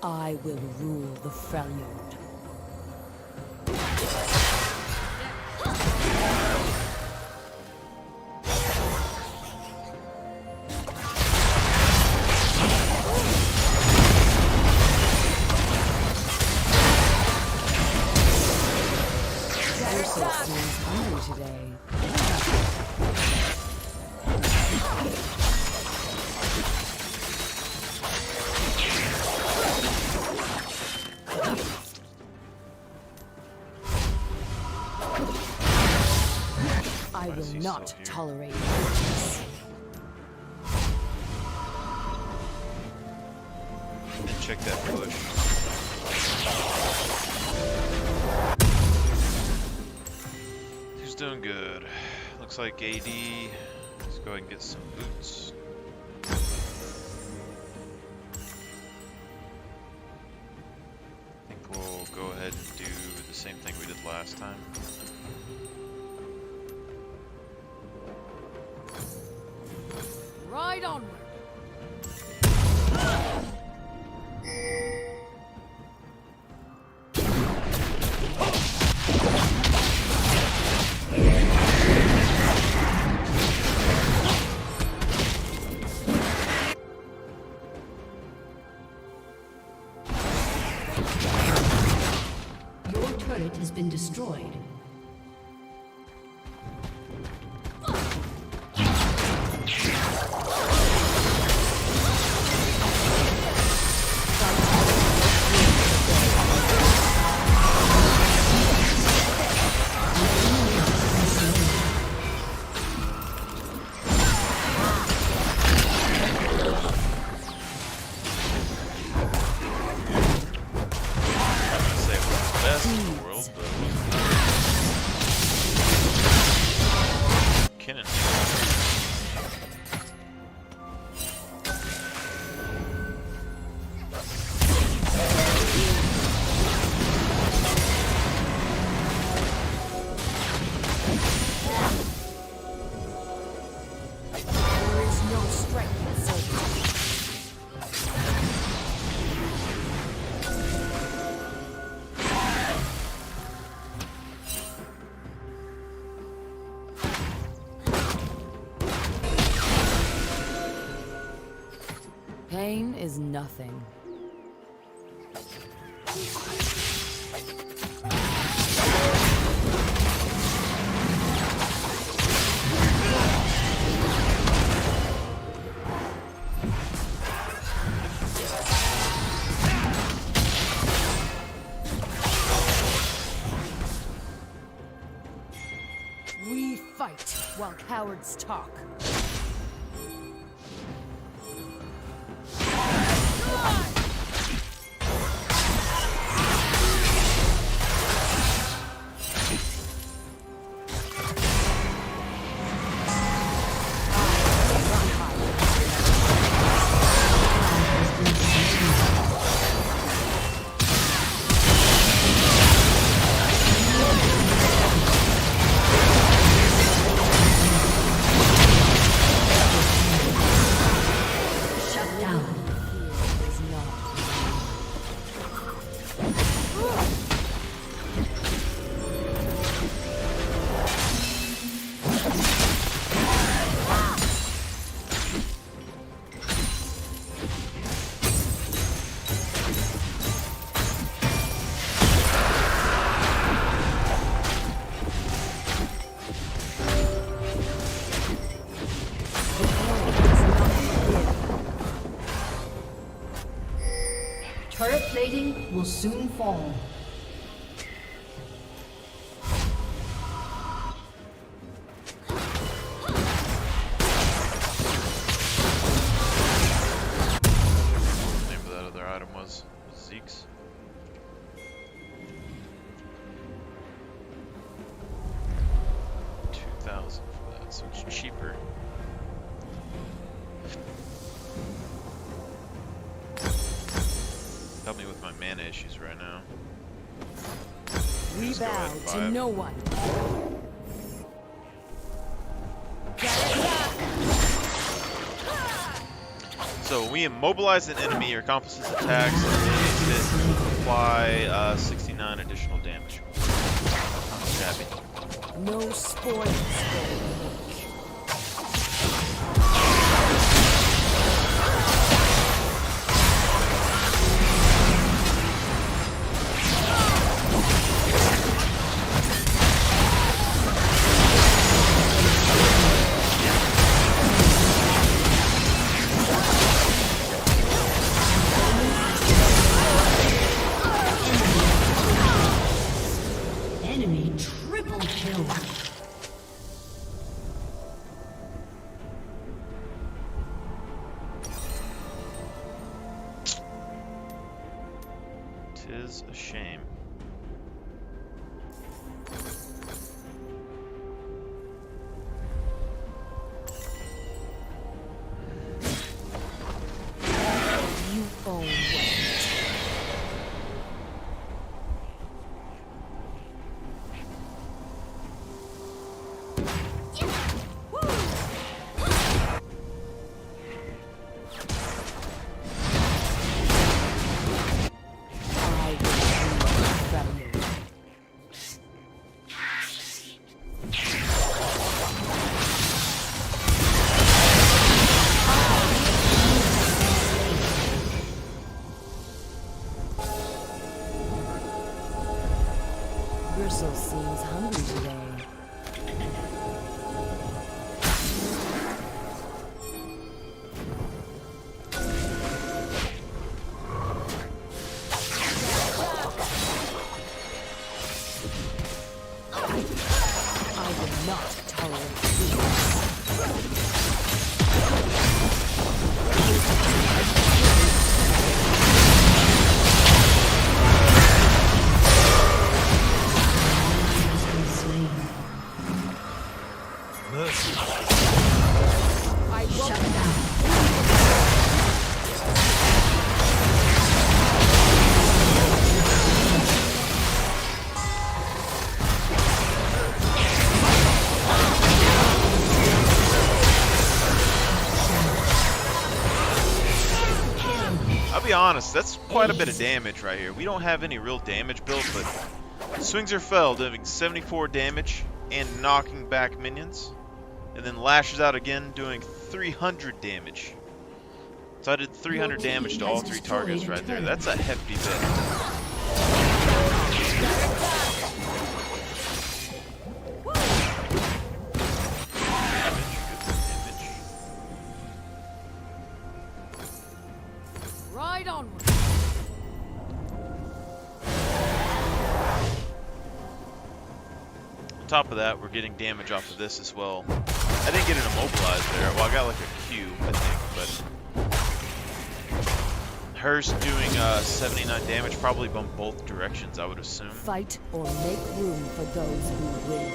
I will rule the Freljord. will he's not still here. tolerate this. And check that push. Who's doing good? Looks like AD. Let's go ahead and get some boots. I think we'll go ahead and do the same thing we did last time. Right onward. Your turret has been destroyed. I'm gonna say it was the best in the world, but Kinnan. There is no strength in soldiers. Pain is nothing. We fight while cowards talk. Shut down. Fear is not. Turret plating will soon fall. The name of that other item was Zeke's. $2,000 for that, so it's cheaper. Help me with my mana issues right now. We Just go bow ahead and buy to it. no one. So when we immobilize an enemy or accomplices attacks, it apply 69 additional damage. Not shabby. No spoils. Enemy triple kill. 'Tis a shame. You own what? I will from you. Gristle seems hungry today. I will not tolerate weakness. I won't. I'll be honest, that's quite a bit of damage right here. We don't have any real damage built, but swings are fell, doing 74 damage and knocking back minions. And then lashes out again, doing 300 damage. So I did 300 damage to all three targets right there. That's a hefty bit. Right onward. On top of that, we're getting damage off of this as well. I didn't get an immobilized there. Well, I got like a Q, I think, but hers doing 79 damage, probably on both directions, I would assume. Fight or make room for those who win.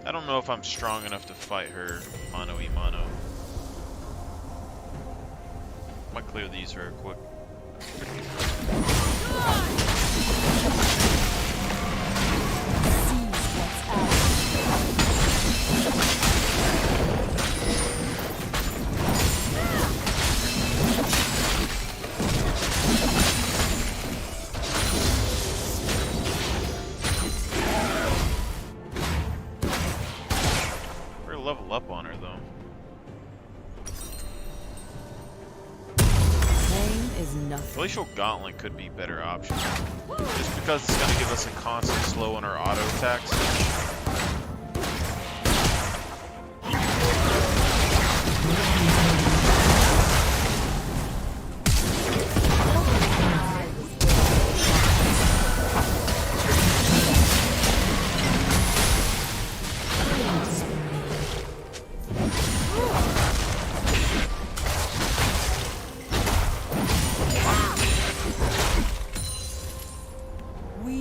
I don't know if I'm strong enough to fight her mano-a-mano. Might clear these very quick. We're level up on her though. Pain is nothing. Glacial Gauntlet could be a better option. Just because it's going to give us a constant slow on our auto attacks.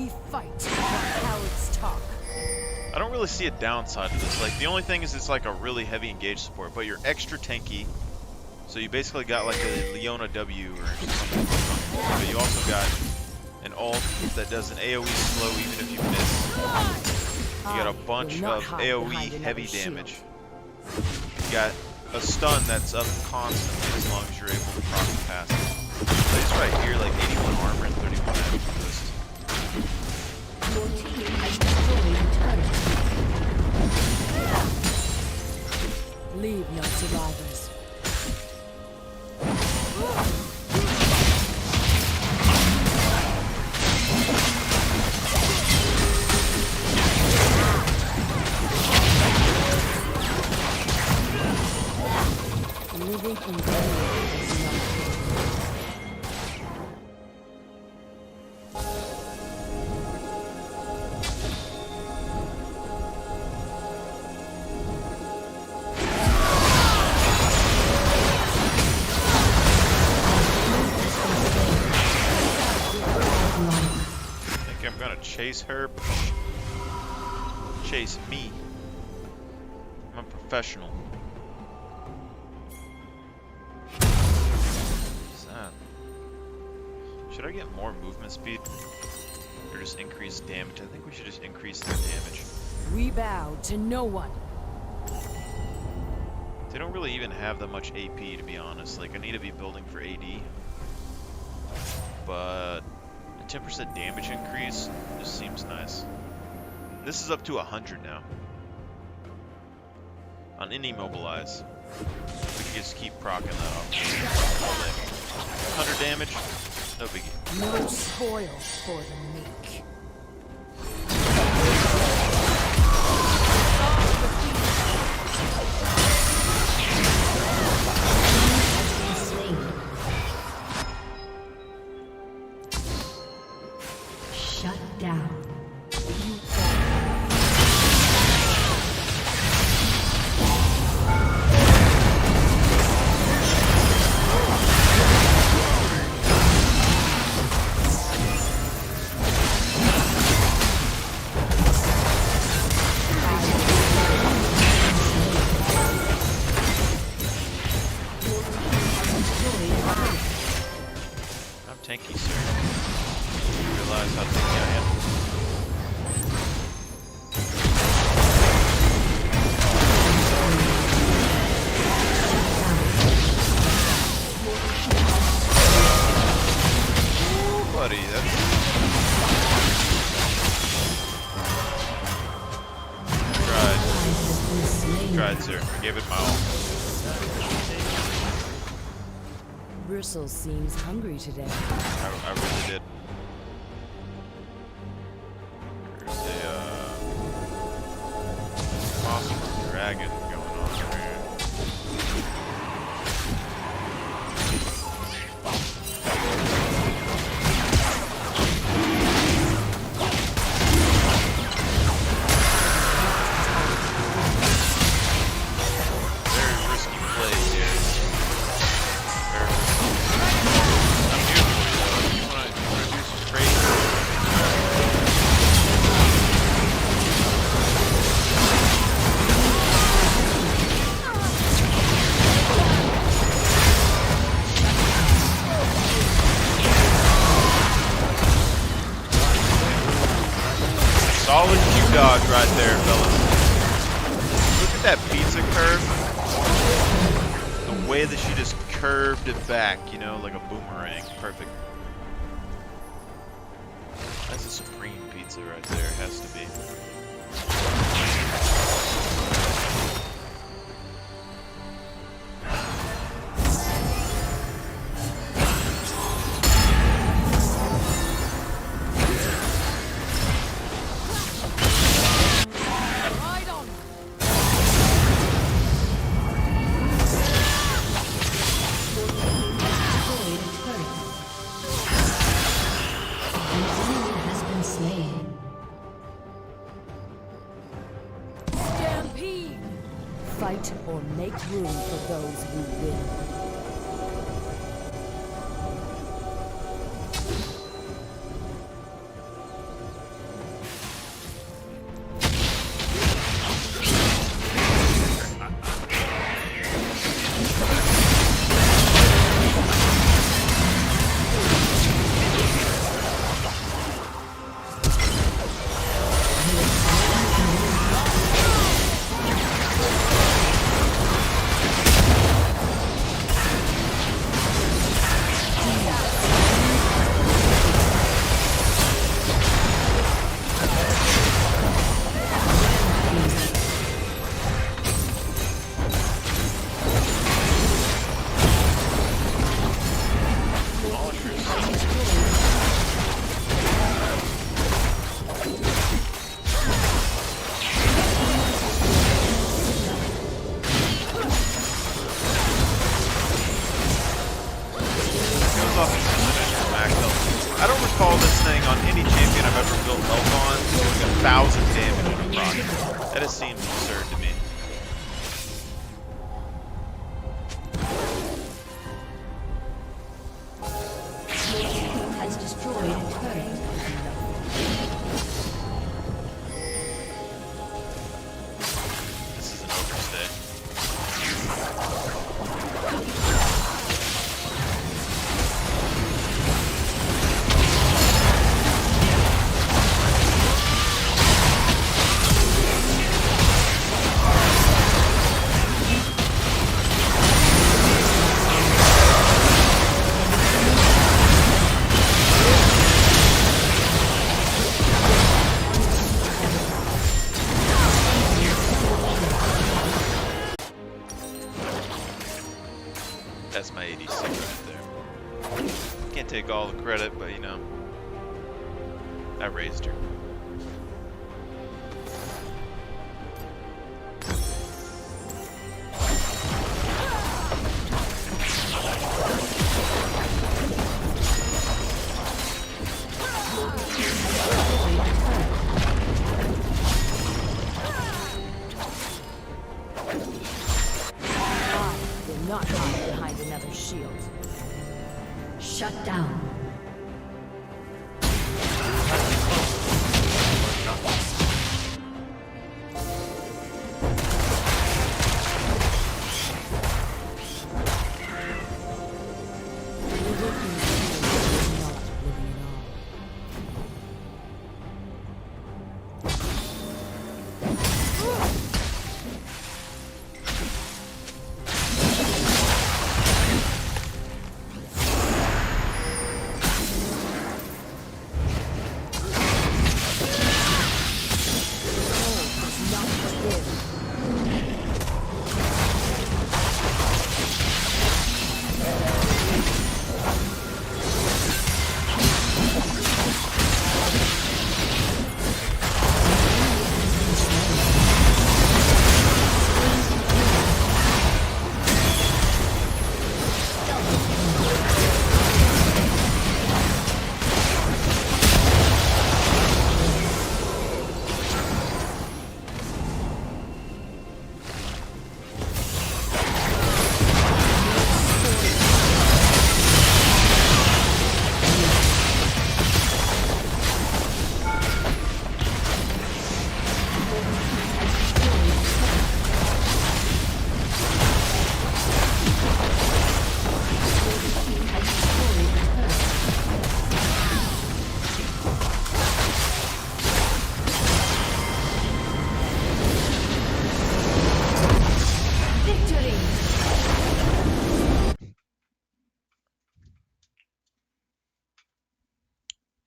We fight while cowards talk. I don't really see a downside to this. Like, the only thing is it's like a really heavy engage support, but you're extra tanky. So you basically got like a Leona W or something. But you also got an ult that does an AoE slow even if you miss. You got a bunch of AoE heavy damage. You got a stun that's up constantly as long as you're able to proc past it. So it's right here, like 81 armor and 31 average resist. Your team has destroyed a turret. Leave no survivors. Living in danger is not. I'm gonna chase her. Chase me. I'm a professional. What's that? Should I get more movement speed? Or just increase damage? I think we should just increase their damage. We bow to no one. They don't really even have that much AP, to be honest. Like, I need to be building for AD. But 10% damage increase just seems nice. This is up to 100 now. On any mobilize. We can just keep proccing that off all day. 100 damage, no biggie. No spoil for the meek. Shut down. I'm tanky, sir. You realize how tanky I am? Ooh, buddy, that's... Tried, sir. I gave it my all. Bristle seems hungry today. I really did. There's a possible dragon going on here. Very risky plays here. Very I'm here for you though. You wanna do some crazy? Solid Q dodge right there, fellas. Look at that pizza curve. The way that she just curved it back, you know, like a boomerang. Perfect. That's a supreme pizza right there, has to be. Right on. Destroyed a turret. An enemy has been slain. Stampede. Fight or make room for those who win. That just seems absurd to me. Has destroyed a turret. This is an overstay. That's my ADC right there. Can't take all the credit, but you know, I raised her. I will not hide behind another shield. Shut down.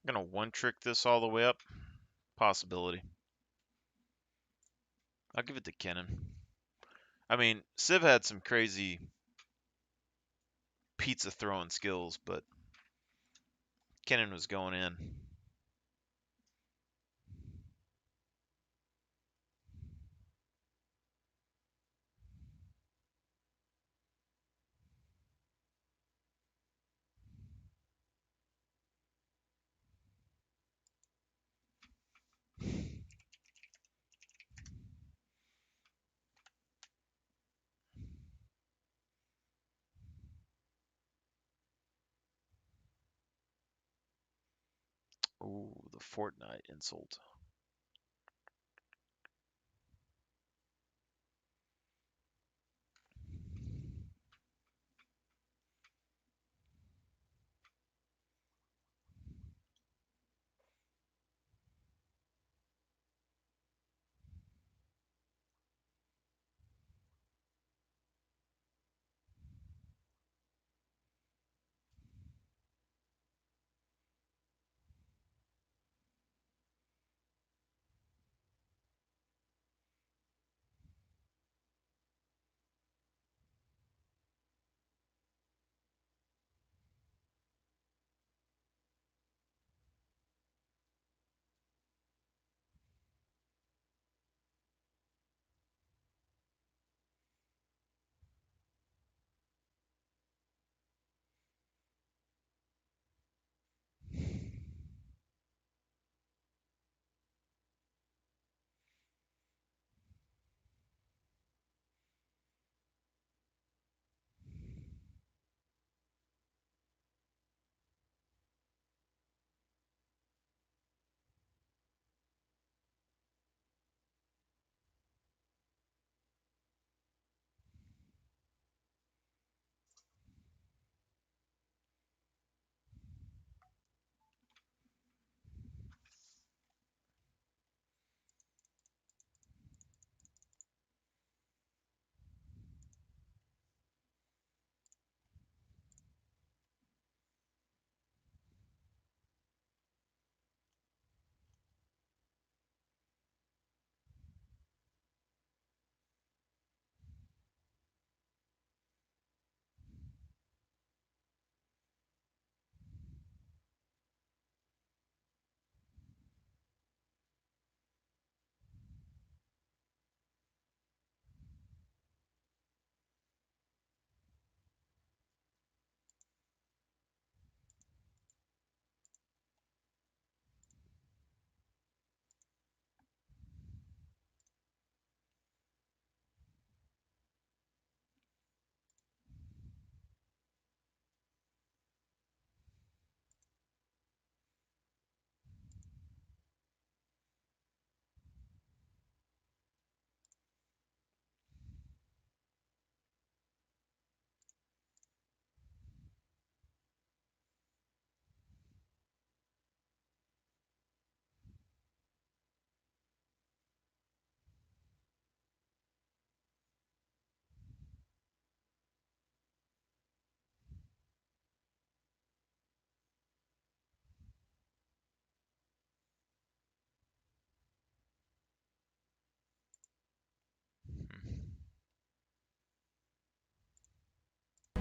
I'm gonna one trick this all the way up. Possibility. I'll give it to Kennen. I mean, Civ had some crazy pizza throwing skills, but Kennen was going in. Ooh, the Fortnite insult.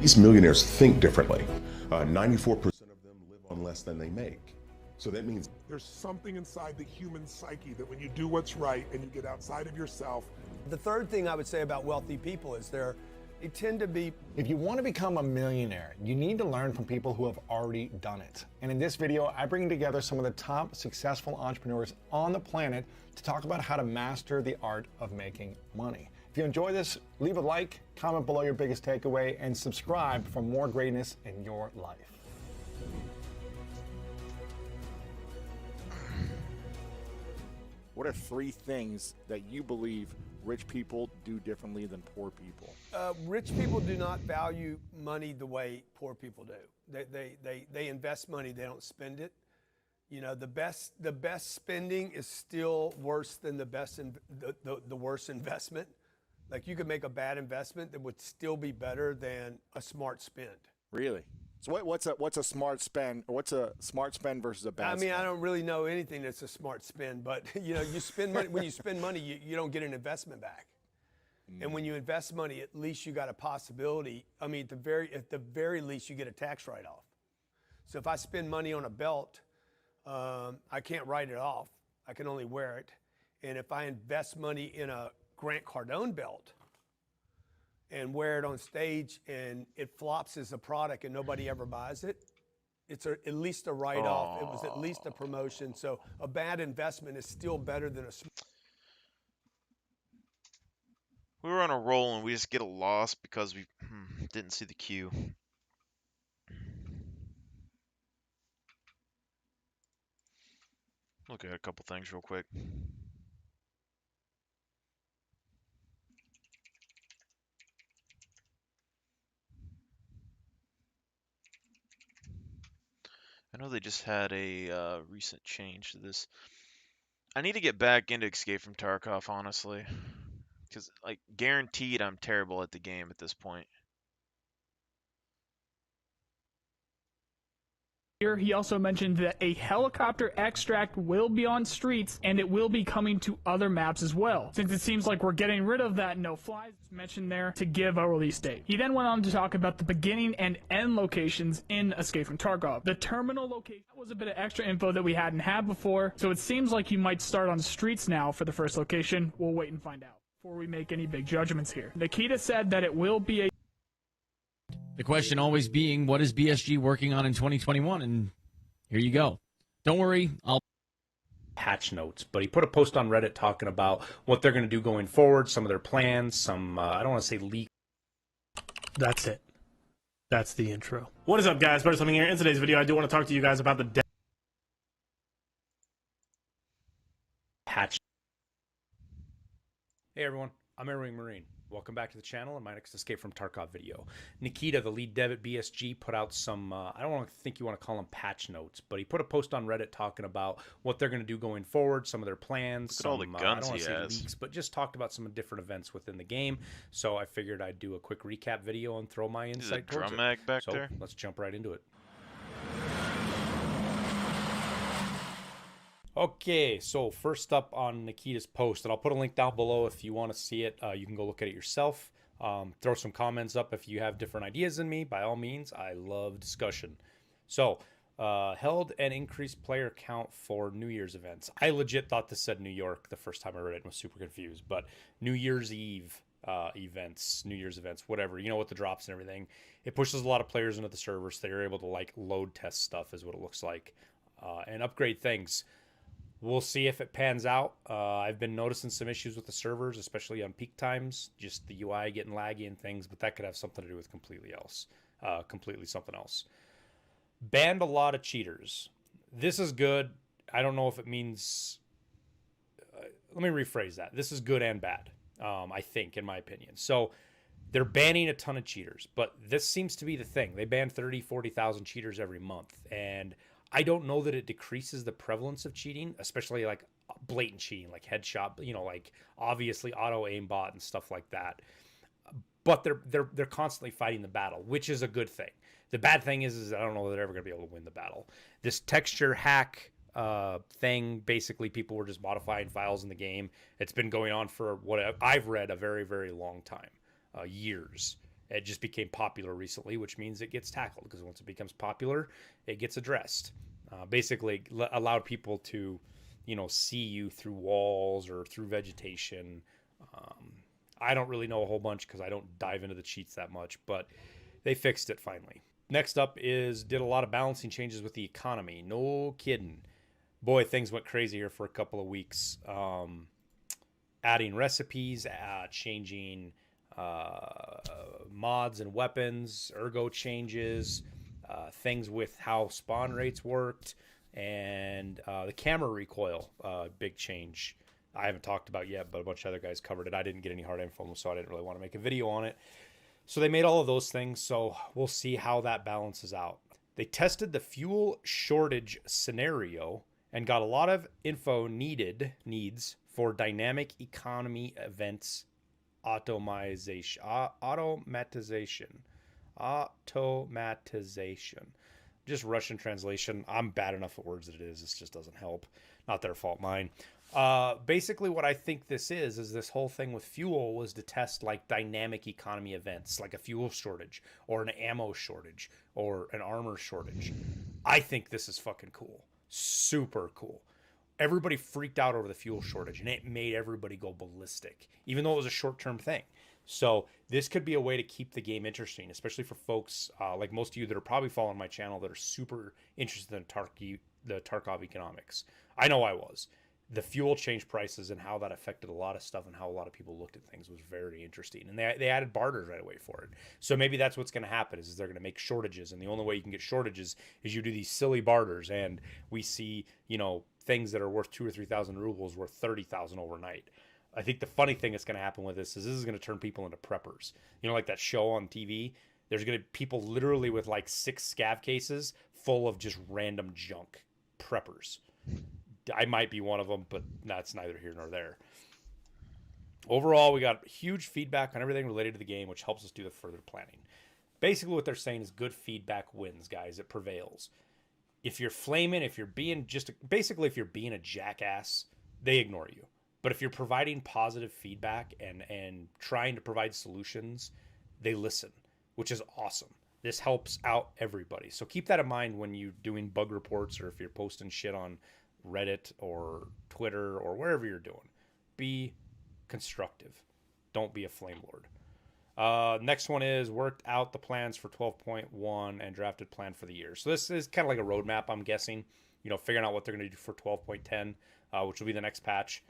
These millionaires think differently. 94% of them live on less than they make. So that means there's something inside the human psyche that when you do what's right and you get outside of yourself. The third thing I would say about wealthy people is they tend to be... If you want to become a millionaire, you need to learn from people who have already done it. And in this video, I bring together some of the top successful entrepreneurs on the planet to talk about how to master the art of making money. If you enjoy this, leave a like, comment below your biggest takeaway, and subscribe for more greatness in your life. What are 3 things that you believe rich people do differently than poor people? Rich people do not value money the way poor people do. They invest money, they don't spend it. You know, the best spending is still worse than the worst investment. Like, you could make a bad investment that would still be better than a smart spend. Really? So what's a smart spend? Or what's a smart spend versus a bad spend? I don't really know anything that's a smart spend, but you know, you spend money. When you spend money, you don't get an investment back. And when you invest money, at least you got a possibility. I mean, at the very least, you get a tax write-off. So if I spend money on a belt, I can't write it off. I can only wear it. And if I invest money in a Grant Cardone belt and wear it on stage and it flops as a product and nobody ever buys it, it's at least a write-off. It was at least a promotion. So a bad investment is still better than a... We were on a roll and we just get a loss because we didn't see the cue. Look at a couple things real quick. I know they just had a recent change to this. I need to get back into Escape from Tarkov, honestly. Because, like, guaranteed I'm terrible at the game at this point. Here, he also mentioned that a helicopter extract will be on streets and it will be coming to other maps as well, since it seems like we're getting rid of that no flies mentioned there to give a release date. He then went on to talk about the beginning and end locations in Escape from Tarkov. The terminal location was a bit of extra info that we hadn't had before, so it seems like you might start on streets now for the first location. We'll wait and find out before we make any big judgments here. Nikita said that it will be a... The question always being, what is BSG working on in 2021? And here you go. Don't worry, I'll patch notes, but he put a post on Reddit talking about what they're going to do going forward, some of their plans, some, I don't want to say leak. That's it. That's the intro. What is up, guys? Better something here. In today's video, I do want to talk to you guys about the patch. Hey, everyone. I'm Airwing Marine. Welcome back to the channel and my next Escape from Tarkov video. Nikita, the lead dev at BSG, put out some, I don't think you want to call them patch notes, but he put a post on Reddit talking about what they're going to do going forward, some of their plans. Look at all the guns I don't want he to say has. leaks, but just talked about some different events within the game. So I figured I'd do a quick recap video and throw my insight towards it. Drum mag back there? Let's jump right into it. Okay, so first up on Nikita's post, and I'll put a link down below if you want to see it. You can go look at it yourself. Throw some comments up if you have different ideas than me. By all means, I love discussion. So, held an increased player count for New Year's events. I legit thought this said New York the first time I read it and was super confused. But New Year's Eve events, New Year's events, whatever. You know, with the drops and everything. It pushes a lot of players into the server, so they're able to, like, load test stuff is what it looks like. And upgrade things. We'll see if it pans out. I've been noticing some issues with the servers, especially on peak times, just the UI getting laggy and things, but that could have something to do with completely something else. Banned a lot of cheaters. This is good. I don't know if it means... let me rephrase that. This is good and bad, I think, in my opinion. So they're banning a ton of cheaters, but this seems to be the thing. They ban 30, 40,000 cheaters every month, and I don't know that it decreases the prevalence of cheating, especially like blatant cheating, like headshot, you know, like obviously auto aimbot and stuff like that. But they're constantly fighting the battle, which is a good thing. The bad thing is I don't know that they're ever going to be able to win the battle. This texture hack thing, basically people were just modifying files in the game. It's been going on for what I've read a very, very long time, years. It just became popular recently, which means it gets tackled, because once it becomes popular, it gets addressed. Basically, allowed people to, see you through walls or through vegetation. I don't really know a whole bunch because I don't dive into the cheats that much, but they fixed it finally. Next up is did a lot of balancing changes with the economy. No kidding. Boy, things went crazy here for a couple of weeks. Adding recipes, changing mods and weapons, ergo changes, things with how spawn rates worked, and the camera recoil, big change. I haven't talked about yet, but a bunch of other guys covered it. I didn't get any hard info, so I didn't really want to make a video on it. So they made all of those things, so we'll see how that balances out. They tested the fuel shortage scenario and got a lot of info needs for dynamic economy events automatization. Just Russian translation. I'm bad enough at words that it is. This just doesn't help. Not their fault, mine. Basically what I think this is this whole thing with fuel was to test like dynamic economy events, like a fuel shortage or an ammo shortage or an armor shortage. I think this is fucking cool. Super cool. Everybody freaked out over the fuel shortage, and it made everybody go ballistic, even though it was a short-term thing. So this could be a way to keep the game interesting, especially for folks like most of you that are probably following my channel that are super interested in the Tarkov economics. I know I was. The fuel change prices and how that affected a lot of stuff and how a lot of people looked at things was very interesting. And they added barters right away for it. So maybe that's what's going to happen is they're going to make shortages. And the only way you can get shortages is you do these silly barters. And we see, things that are worth 2,000 or 3,000 rubles worth 30,000 overnight. I think the funny thing that's going to happen with this is going to turn people into preppers. Like that show on TV, there's going to be people literally with like 6 scav cases full of just random junk. Preppers. I might be one of them, but that's neither here nor there. Overall, we got huge feedback on everything related to the game, which helps us do the further planning. Basically, what they're saying is good feedback wins, guys. It prevails. If you're flaming, if you're being if you're being a jackass, they ignore you. But if you're providing positive feedback and trying to provide solutions, they listen, which is awesome. This helps out everybody. So keep that in mind when you're doing bug reports or if you're posting shit on Reddit or Twitter or wherever you're doing. Be constructive. Don't be a flame lord. Next one is worked out the plans for 12.1 and drafted plan for the year. So this is kind of like a roadmap, I'm guessing. Figuring out what they're going to do for 12.10, which will be the next patch.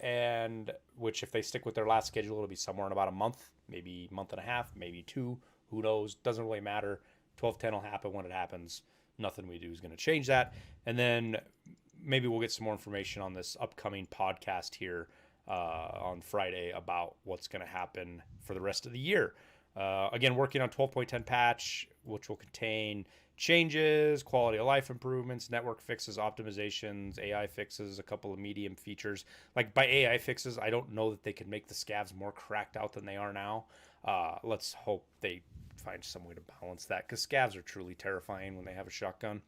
And which if they stick with their last schedule, it'll be somewhere in about a month, maybe a month and a half, maybe 2. Who knows? Doesn't really matter. 12.10 will happen when it happens. Nothing we do is going to change that. And then maybe we'll get some more information on this upcoming podcast here on Friday about what's going to happen for the rest of the year. Again, working on 12.10 patch, which will contain changes, quality of life improvements, network fixes, optimizations, AI fixes, a couple of medium features. Like by AI fixes, I don't know that they could make the scavs more cracked out than they are now. Let's hope they find some way to balance that, because scavs are truly terrifying when they have a shotgun.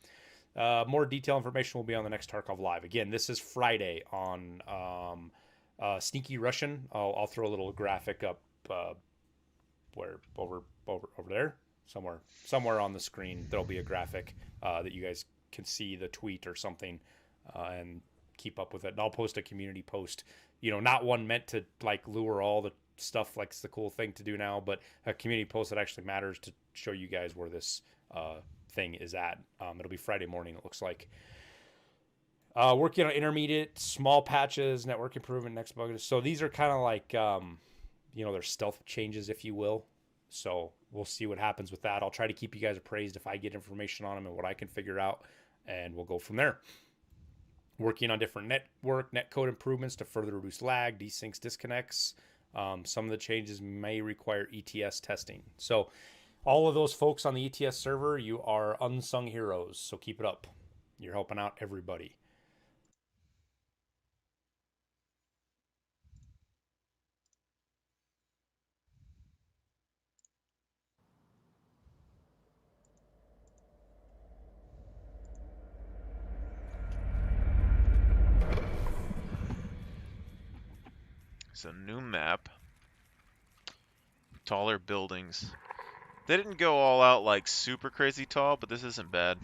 More detailed information will be on the next Tarkov Live. Again, this is Friday on Sneaky Russian. I'll throw a little graphic up where over there, somewhere on the screen. There'll be a graphic that you guys can see the tweet or something and keep up with it. And I'll post a community post. Not one meant to like lure all the stuff like it's the cool thing to do now, but a community post that actually matters to show you guys where this thing is at. It'll be Friday morning, it looks like. Working on intermediate small patches, network improvement, next bug. So these are kind of like they're stealth changes, if you will. So we'll see what happens with that. I'll try to keep you guys appraised if I get information on them and what I can figure out, and we'll go from there. Working on different netcode improvements to further reduce lag, desyncs, disconnects. Some of the changes may require ETS testing. So all of those folks on the ETS server, you are unsung heroes. So keep it up. You're helping out everybody. It's a new map. Taller buildings. They didn't go all out like super crazy tall, but this isn't bad.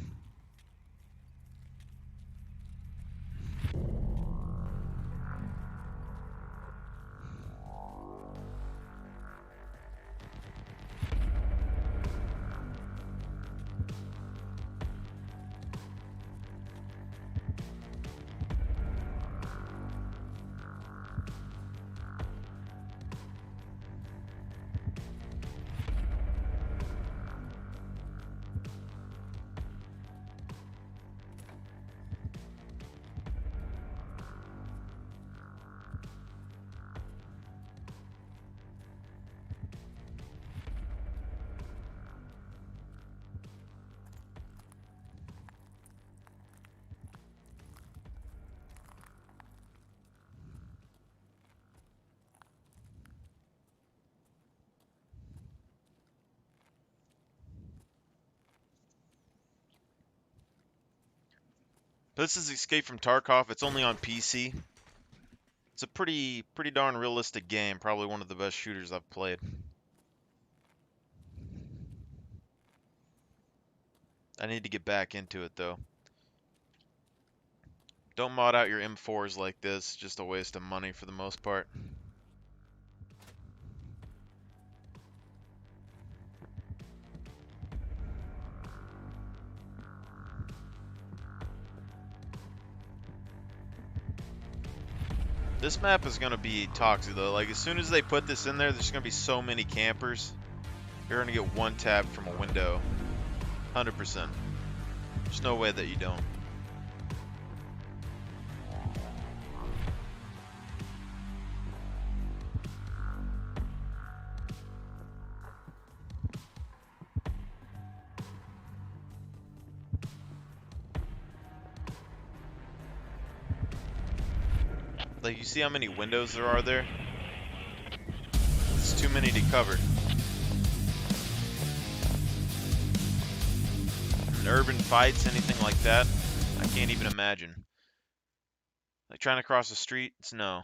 This is Escape from Tarkov. It's only on PC. It's a pretty darn realistic game. Probably one of the best shooters I've played. I need to get back into it though. Don't mod out your M4s like this. Just a waste of money for the most part. This map is going to be toxic though. Like as soon as they put this in there, there's going to be so many campers. You're going to get one tap from a window. 100%. There's no way that you don't. Like, you see how many windows there are there? It's too many to cover. In urban fights, anything like that, I can't even imagine. Like, trying to cross the street, it's no.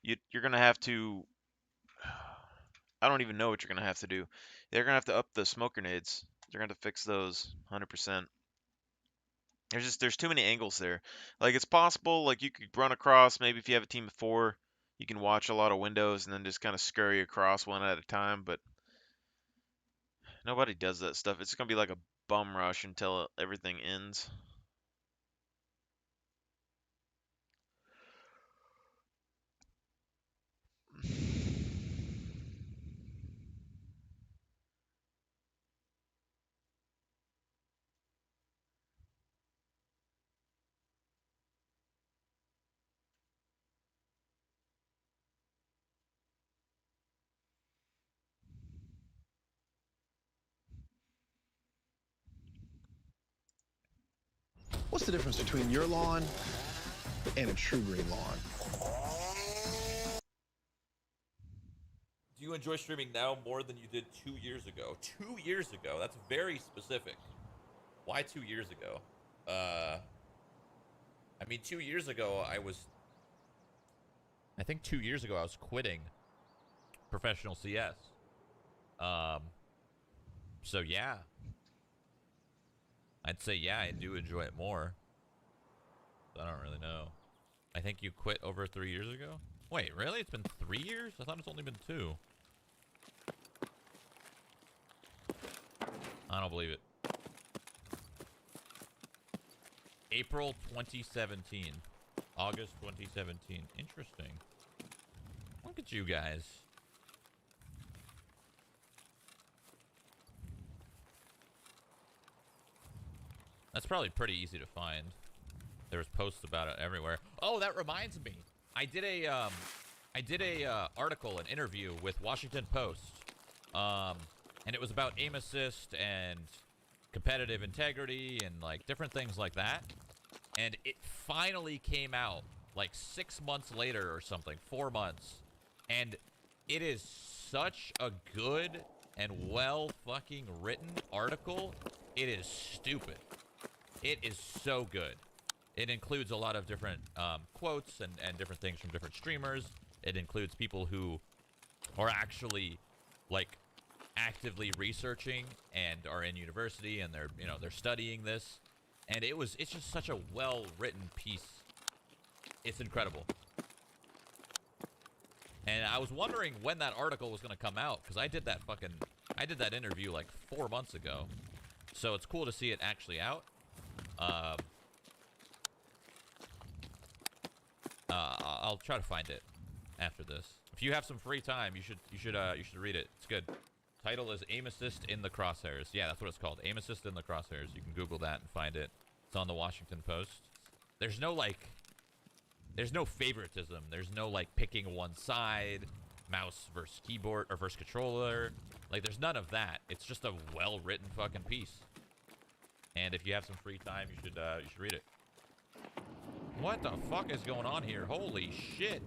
You're gonna have to... I don't even know what you're gonna have to do. They're gonna have to up the smoke grenades. They're gonna have to fix those, 100%. There's too many angles there. Like it's possible, like you could run across, maybe if you have a team of 4, you can watch a lot of windows and then just kind of scurry across one at a time, but nobody does that stuff. It's gonna be like a bum rush until everything ends. What's the difference between your lawn and a true green lawn? Do you enjoy streaming now more than you did 2 years ago? 2 years ago? That's very specific. Why 2 years ago? I mean, 2 years ago, I think 2 years ago, I was quitting professional CS. So yeah. I'd say, yeah, I do enjoy it more. I don't really know. I think you quit over 3 years ago? Wait, really? It's been 3 years? I thought it's only been 2. I don't believe it. April 2017. August 2017. Interesting. Look at you guys. That's probably pretty easy to find. There was posts about it everywhere. Oh, that reminds me. I did a article, an interview with Washington Post. And it was about aim assist and competitive integrity and like different things like that. And it finally came out like 6 months later or something, 4 months. And it is such a good and well fucking written article. It is stupid. It is so good. It includes a lot of different quotes and different things from different streamers. It includes people who or actually like actively researching and are in university and they're, you know, they're studying this. And it's just such a well-written piece. It's incredible. And I was wondering when that article was going to come out, because I did that interview like 4 months ago. So it's cool to see it actually out. I'll try to find it after this. If you have some free time, you should read it. It's good. Title is Aim Assist in the Crosshairs. Yeah, that's what it's called. Aim Assist in the Crosshairs. You can Google that and find it. It's on the Washington Post. There's no favoritism. There's no like picking one side, mouse versus keyboard or versus controller. Like there's none of that. It's just a well-written fucking piece. And if you have some free time, you should read it. What the fuck is going on here? Holy shit.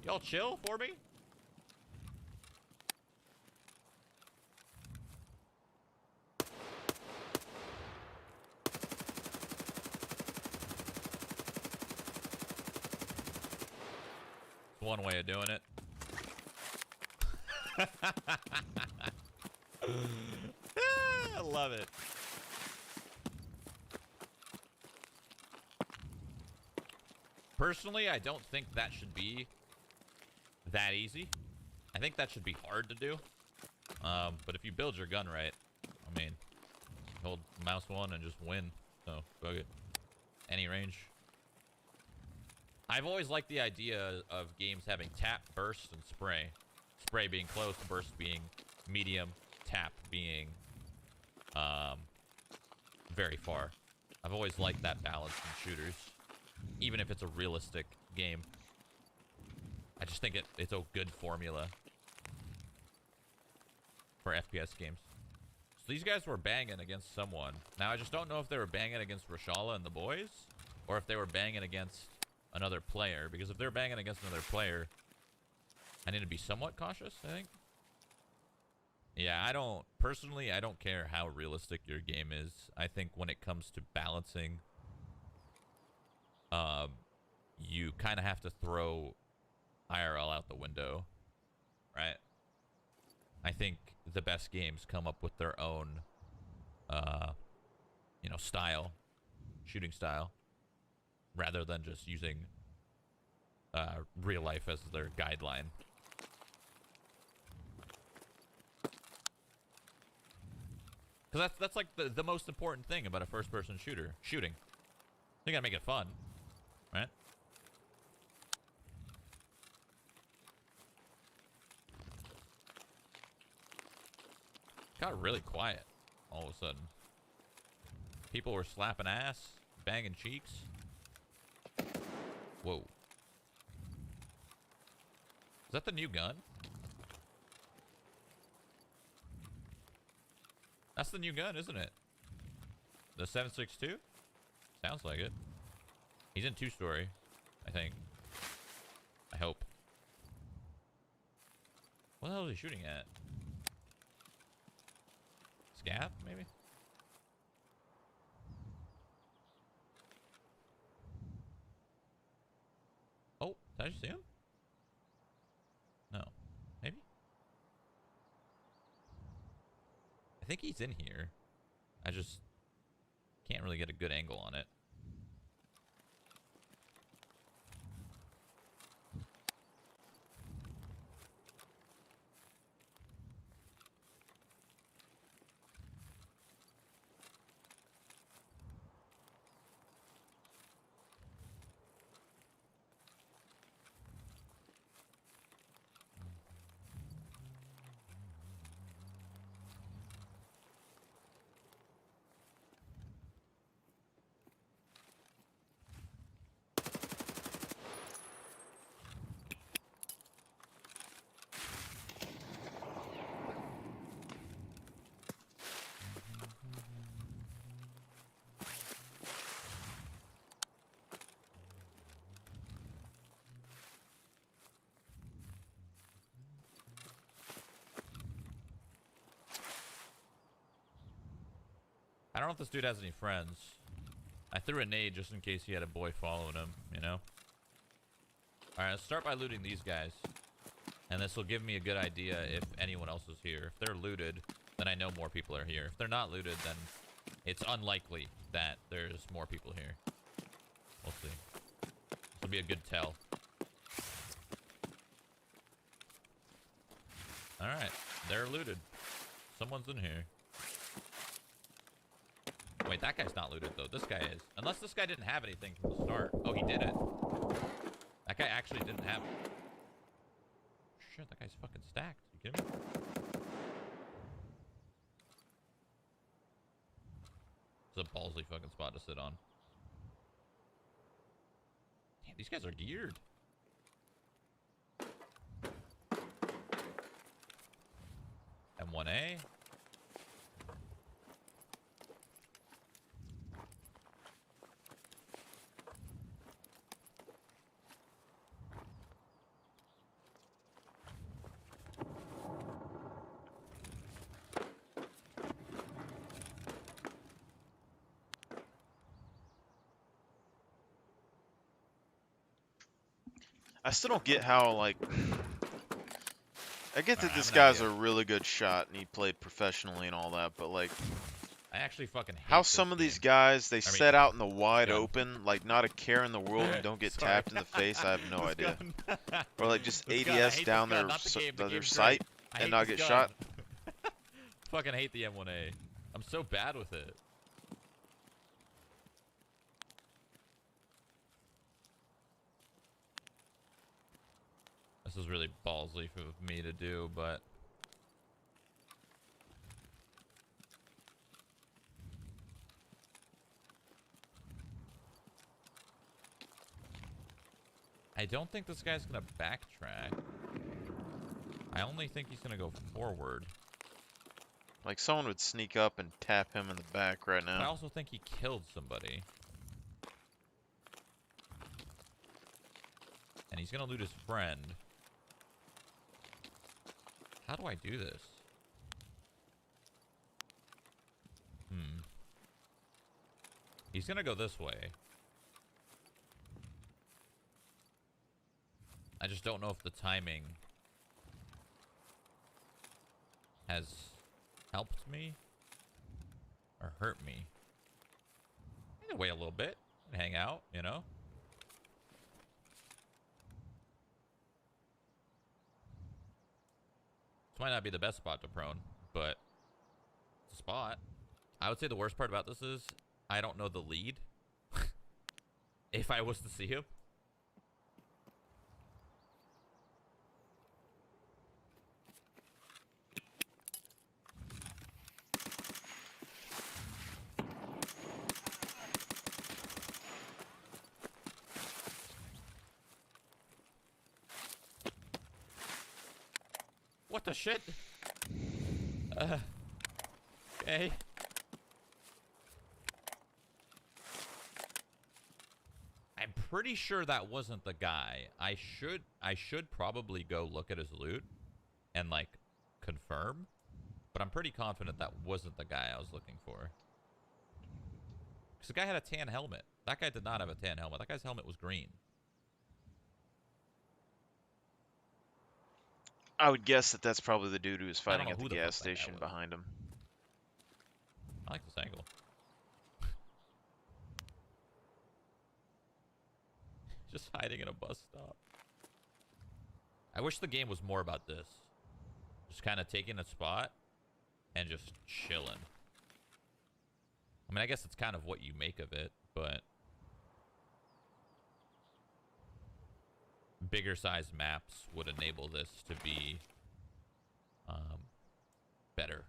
Y'all chill for me? One way of doing it. I love it. Personally, I don't think that should be that easy. I think that should be hard to do. But if you build your gun right, I mean, hold mouse 1 and just win. So, fuck it. Any range. I've always liked the idea of games having tap, burst, and spray. Spray being close, burst being medium, tap being very far. I've always liked that balance in shooters, even if it's a realistic game. I just think it's a good formula for FPS games. So these guys were banging against someone. Now I just don't know if they were banging against Rashala and the boys, or if they were banging against another player, because if they're banging against another player, I need to be somewhat cautious, I think. Yeah, personally, I don't care how realistic your game is. I think when it comes to balancing, you kind of have to throw IRL out the window, right? I think the best games come up with their own, style, shooting style, rather than just using real life as their guideline. Because that's like the most important thing about a first-person shooting. You gotta make it fun, right? Got really quiet all of a sudden. People were slapping ass, banging cheeks. Whoa. Is that the new gun? That's the new gun, isn't it? The 7.62? Sounds like it. He's in 2-story, I think. I hope. What the hell is he shooting at? Scav, maybe? Oh, did I just see him? No. Maybe? I think he's in here. I just can't really get a good angle on it. I don't know if this dude has any friends. I threw a nade just in case he had a boy following him, you know? Alright, let's start by looting these guys. And this will give me a good idea if anyone else is here. If they're looted, then I know more people are here. If they're not looted, then it's unlikely that there's more people here. We'll see. This will be a good tell. Alright, they're looted. Someone's in here. Wait, that guy's not looted, though. This guy is. Unless this guy didn't have anything from the start. Oh, he didn't. That guy actually didn't have it. Shit, that guy's fucking stacked. You kidding me? It's a ballsy fucking spot to sit on. Damn, these guys are geared. M1A. I still don't get how, like, I get that Alright, this I have an guy's idea. a really good shot and he played professionally and all that, but like, I actually fucking hate how this some of game. these guys, they I mean, set out in the wide gun. open, like not a care in the world and don't get Sorry. tapped in the face, I have no This idea. gun. Or like just This gun, I ADS hate down this gun, their, not the game. The their game's sight great. I and hate not this get gun. shot. Fucking hate the M1A. I'm so bad with it. This is really ballsy for me to do, but I don't think this guy's gonna backtrack. I only think he's gonna go forward. Like someone would sneak up and tap him in the back right But I now. also think he killed somebody. And he's gonna loot his friend. How do I do this? He's gonna go this way. I just don't know if the timing has helped me or hurt me. I'm gonna wait a little bit and hang out, you know? This might not be the best spot to prone, but it's a spot. I would say the worst part about this is I don't know the lead. If I was to see him. What the shit? Okay. I'm pretty sure that wasn't the guy. I should probably go look at his loot and like confirm, but I'm pretty confident that wasn't the guy I was looking for. Because the guy had a tan helmet. That guy did not have a tan helmet. That guy's helmet was green. I would guess that that's probably the dude who was I don't fighting know at the who the gas fuck that guy station was. behind him. I like this angle. Just hiding in a bus stop. I wish the game was more about this. Just kind of taking a spot and just chilling. I mean, I guess it's kind of what you make of it, but bigger size maps would enable this to be better.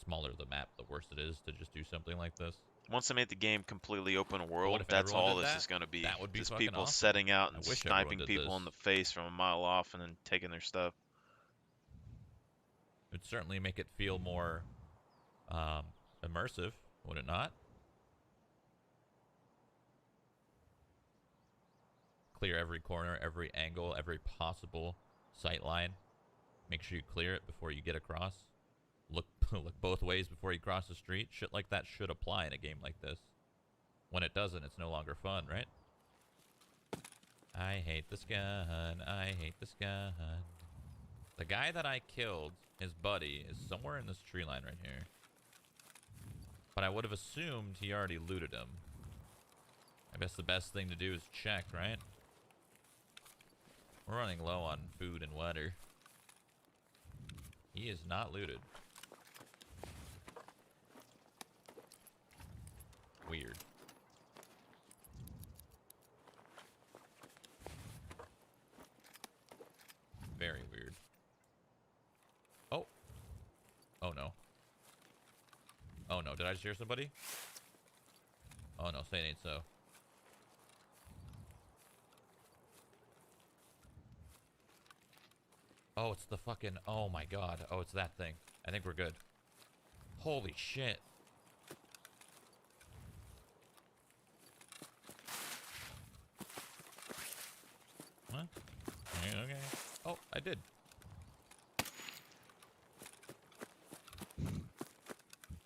Smaller the map, the worse it is to just do something like this. Once they made the game completely open What world, if that's everyone all did this that? is going to be. That would be Just fucking people awesome. setting out I and wish everyone sniping did people this. in the face from a mile off and then taking their stuff. It would certainly make it feel more immersive, would it not? Clear every corner, every angle, every possible sight line. Make sure you clear it before you get across. Look look both ways before you cross the street. Shit like that should apply in a game like this. When it doesn't, it's no longer fun, right? I hate this gun. I hate this gun. The guy that I killed, his buddy, is somewhere in this tree line right here. But I would have assumed he already looted him. I guess the best thing to do is check, right? We're running low on food and water. He is not looted. Weird. Very weird. Oh. Oh no. Oh no, did I just hear somebody? Oh no, say it ain't so. Oh, it's the fucking... Oh my god. Oh, it's that thing. I think we're good. Holy shit. Huh? Okay, okay. Oh, I did.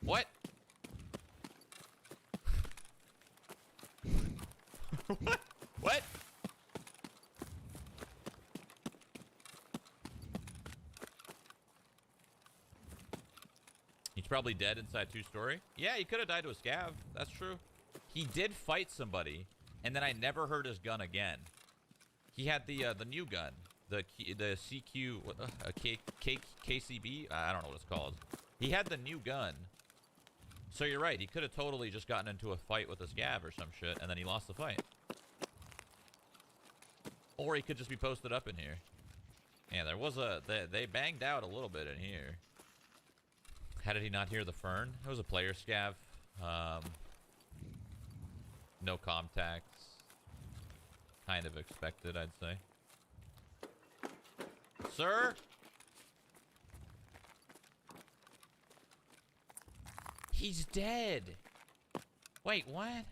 What? What? What? He's probably dead inside 2-story. Yeah, he could have died to a scav. That's true. He did fight somebody, and then I never heard his gun again. He had the new gun, the CQ, KCB. I don't know what it's called. He had the new gun. So you're right. He could have totally just gotten into a fight with a scav or some shit, and then he lost the fight. Or he could just be posted up in here. Yeah, there was a... They banged out a little bit in here. How did he not hear the fern? It was a player scav. No contacts. Kind of expected, I'd say. Sir? He's dead. Wait, what?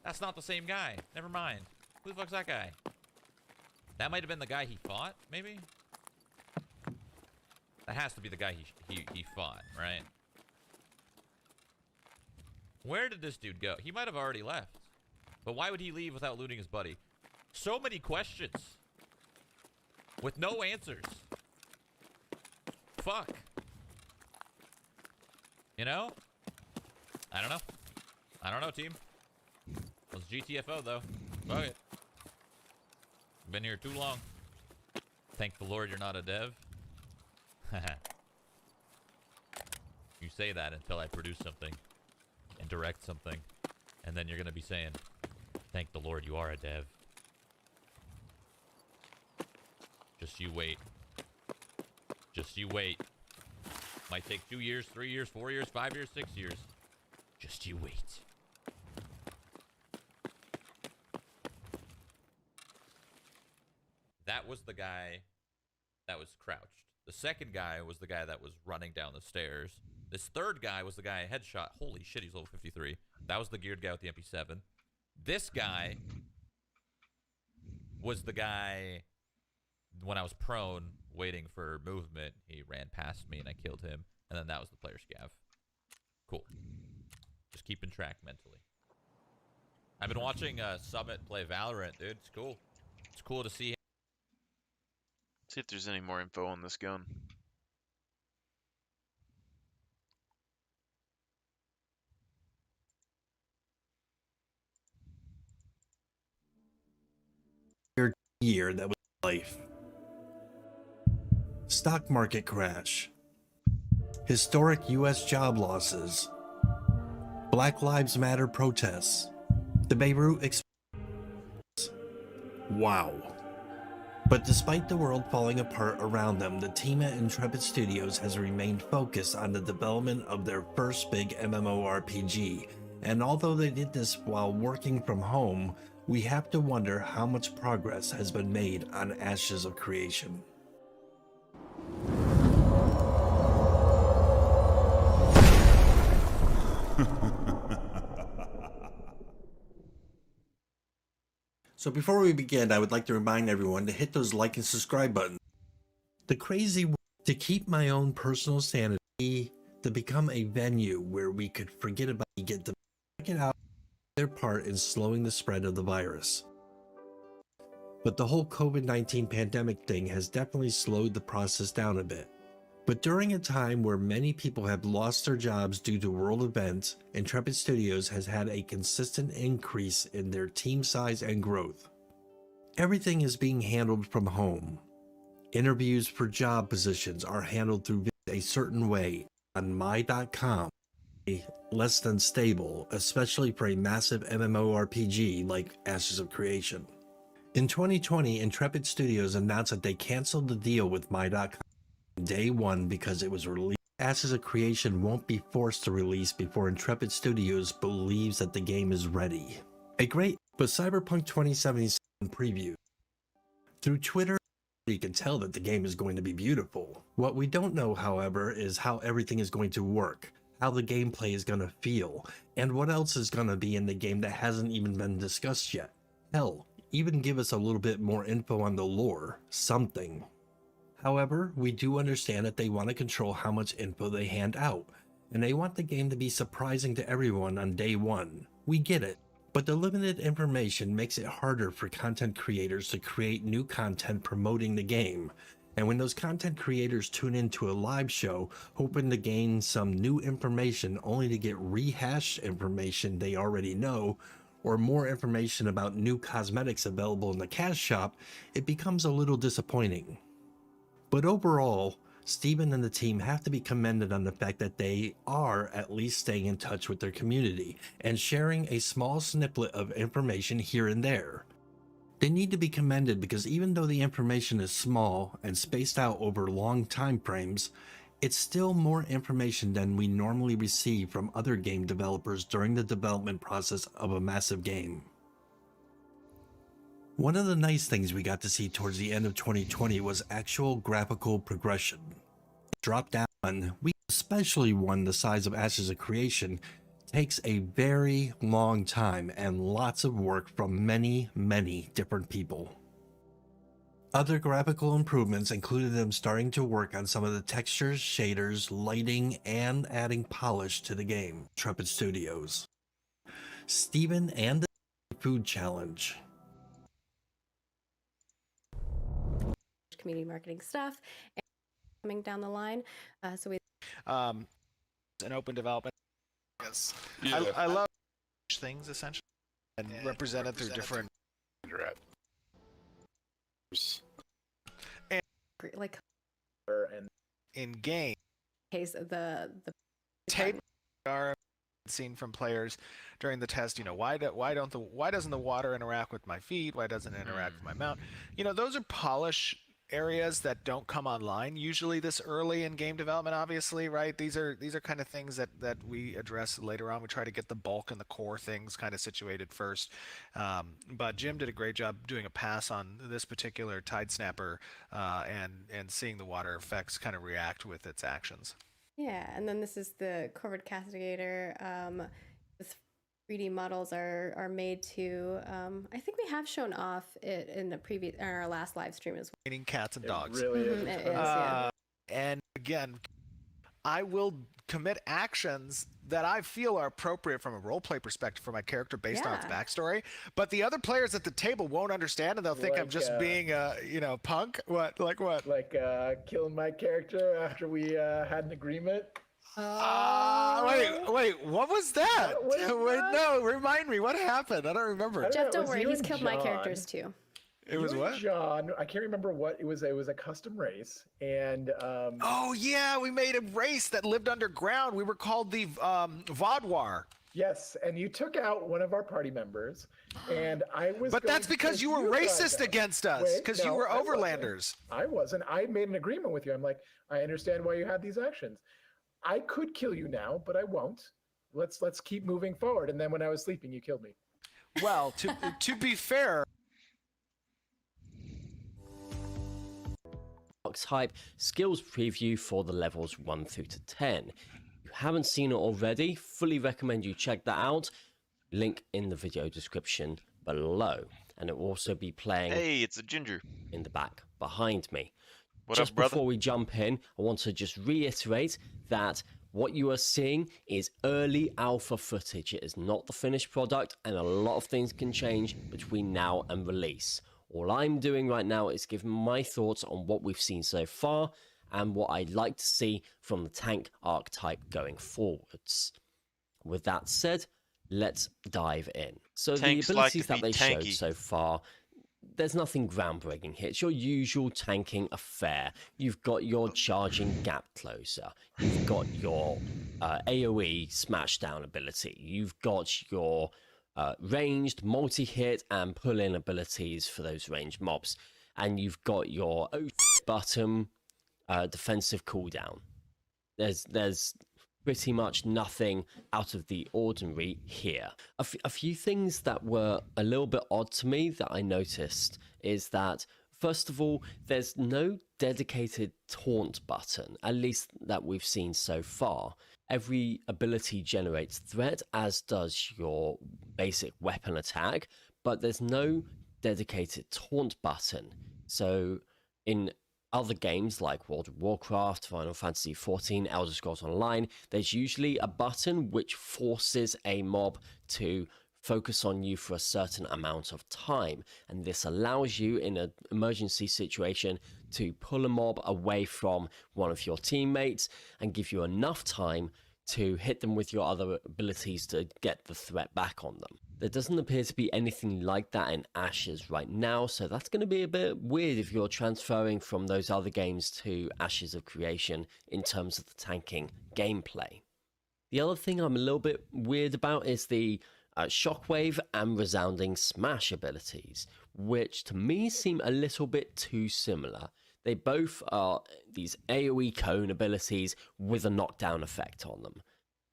That's not the same guy. Never mind. Who the fuck's that guy? That might have been the guy he fought, maybe? That has to be the guy he fought, right? Where did this dude go? He might have already left. But why would he leave without looting his buddy? So many questions. With no answers. Fuck. You know? I don't know. I don't know, team. Let's GTFO, though. Fuck it. Been here too long. Thank the Lord you're not a dev. You say that until I produce something and direct something, and then you're gonna be saying, thank the Lord you are a dev. Just you wait. Just you wait. Might take 2 years, 3 years, 4 years, 5 years, 6 years. Just you wait. That was the guy that was crouched. The second guy was the guy that was running down the stairs. This third guy was the guy I headshot. Holy shit, he's level 53. That was the geared guy with the MP7. This guy was the guy, when I was prone, waiting for movement, he ran past me and I killed him. And then that was the player scav. Cool. Just keeping track mentally. I've been watching Summit play Valorant, dude. It's cool. It's cool to see him. See if there's any more info on this gun. Year that was life. Stock market crash. Historic U.S. job losses. Black Lives Matter protests. The Beirut explosion. Wow. But despite the world falling apart around them, the team at Intrepid Studios has remained focused on the development of their first big MMORPG. And although they did this while working from home, we have to wonder how much progress has been made on Ashes of Creation. So before we begin, I would like to remind everyone to hit those like and subscribe buttons. The crazy way to keep my own personal sanity, to become a venue where we could forget about it, get to check it out, their part in slowing the spread of the virus. But the whole COVID-19 pandemic thing has definitely slowed the process down a bit. But during a time where many people have lost their jobs due to world events, Intrepid Studios has had a consistent increase in their team size and growth. Everything is being handled from home. Interviews for job positions are handled through a certain way on my.com. Less than stable, especially for a massive MMORPG like Ashes of Creation. In 2020, Intrepid Studios announced that they canceled the deal with my.com day one because it was released. Ashes of Creation won't be forced to release before Intrepid Studios believes that the game is ready. A great but Cyberpunk 2077 preview. Through Twitter, you can tell that the game is going to be beautiful. What we don't know, however, is how everything is going to work, how the gameplay is going to feel, and what else is going to be in the game that hasn't even been discussed yet. Hell, even give us a little bit more info on the lore, something. However, we do understand that they want to control how much info they hand out, and they want the game to be surprising to everyone on day one. We get it, but the limited information makes it harder for content creators to create new content promoting the game, and when those content creators tune into a live show hoping to gain some new information only to get rehashed information they already know, or more information about new cosmetics available in the cash shop, it becomes a little disappointing. But overall, Steven and the team have to be commended on the fact that they are at least staying in touch with their community and sharing a small snippet of information here and there. They need to be commended because even though the information is small and spaced out over long time frames, it's still more information than we normally receive from other game developers during the development process of a massive game. One of the nice things we got to see towards the end of 2020 was actual graphical progression. Drop down, we especially one the size of Ashes of Creation, takes a very long time and lots of work from many different people. Other graphical improvements included them starting to work on some of the textures, shaders, lighting, and adding polish to the game. Intrepid Studios. Steven and the Food Challenge. Community marketing stuff and coming down the line. So we an open development. Yes. Yeah. I love things essentially and represented through different and like and in game case of the tape are seen from players during the test. You know, why doesn't the water interact with my feet? Why doesn't it interact with my mount? You know, those are polish areas that don't come online usually this early in game development, obviously, right? These are kind of things that we address later on. We try to get the bulk and the core things kind of situated first. But Jim did a great job doing a pass on this particular Tide Snapper and seeing the water effects kind of react with its actions. Yeah, and then this is the Corvid Castigator. This 3D models are made to. I think we have shown off it in our last live stream as well. Meaning cats and dogs. It really is. It is, yeah. And again, I will commit actions that I feel are appropriate from a roleplay perspective for my character based on its backstory. But the other players at the table won't understand, and they'll think I'm just being a punk. What? Like what? Like killing my character after we had an agreement. Wait, what was that? No, remind me, what happened? I don't remember. Jeff, don't worry, he's killed my characters too. It was what? John, I can't remember what it was. It was a custom race, and oh yeah, we made a race that lived underground. We were called the Vaudoir. Yes, and you took out one of our party members, and I was. But that's because you were racist against us, because you were overlanders. I wasn't. I made an agreement with you. I'm like, I understand why you had these actions. I could kill you now, but I won't. Let's keep moving forward. And then when I was sleeping, you killed me. Well, to be fair. Hype skills preview for the levels 1 through to 10. If you haven't seen it already, fully recommend you check that out. Link in the video description below. And it will also be playing. Hey, it's a ginger in the back behind me. What Just up, brother? before we jump in, I want to just reiterate that what you are seeing is early alpha footage. It is not the finished product, and a lot of things can change between now and release. All I'm doing right now is giving my thoughts on what we've seen so far and what I'd like to see from the tank archetype going forwards. With that said, let's dive in. So Tanks the like to abilities that be they showed tanky. so far, there's nothing groundbreaking here. It's your usual tanking affair. You've got your charging gap closer. You've got your AoE smashdown ability. You've got your ranged multi-hit and pull-in abilities for those ranged mobs. And you've got your button defensive cooldown. There's pretty much nothing out of the ordinary here. A few things that were a little bit odd to me that I noticed is that, first of all, there's no dedicated taunt button, at least that we've seen so far. Every ability generates threat, as does your basic weapon attack, but there's no dedicated taunt button. So in other games like World of Warcraft, Final Fantasy XIV, Elder Scrolls Online, there's usually a button which forces a mob to focus on you for a certain amount of time. And this allows you, in an emergency situation, to pull a mob away from one of your teammates and give you enough time to hit them with your other abilities to get the threat back on them. There doesn't appear to be anything like that in Ashes right now, so that's going to be a bit weird if you're transferring from those other games to Ashes of Creation in terms of the tanking gameplay. The other thing I'm a little bit weird about is the Shockwave and Resounding Smash abilities, which to me seem a little bit too similar. They both are these AoE cone abilities with a knockdown effect on them.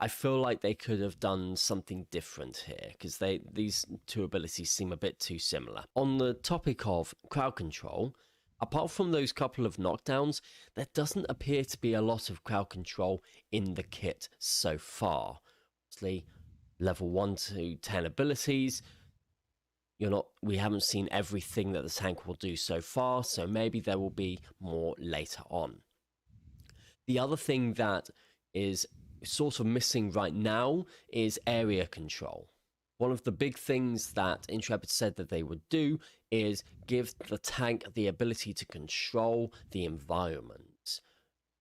I feel like they could have done something different here because these two abilities seem a bit too similar. On the topic of crowd control, apart from those couple of knockdowns, there doesn't appear to be a lot of crowd control in the kit so far. Obviously, level 1 to 10 abilities, we haven't seen everything that the tank will do so far, so maybe there will be more later on. The other thing that is sort of missing right now is area control. One of the big things that Intrepid said that they would do is give the tank the ability to control the environment.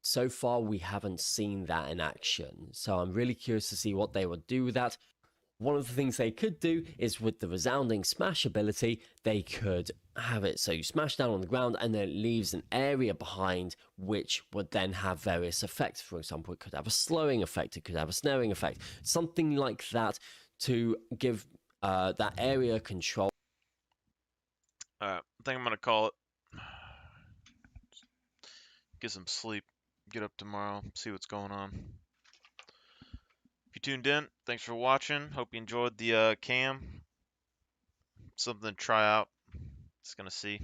So far, we haven't seen that in action, so I'm really curious to see what they would do with that. One of the things they could do is with the Resounding Smash ability, they could have it so you smash down on the ground and then it leaves an area behind which would then have various effects. For example, it could have a slowing effect, it could have a snaring effect, something like that to give that area control. I think I'm going to call it. Get some sleep. Get up tomorrow, see what's going on. If you tuned in, thanks for watching. Hope you enjoyed the cam. Something to try out. Just gonna see.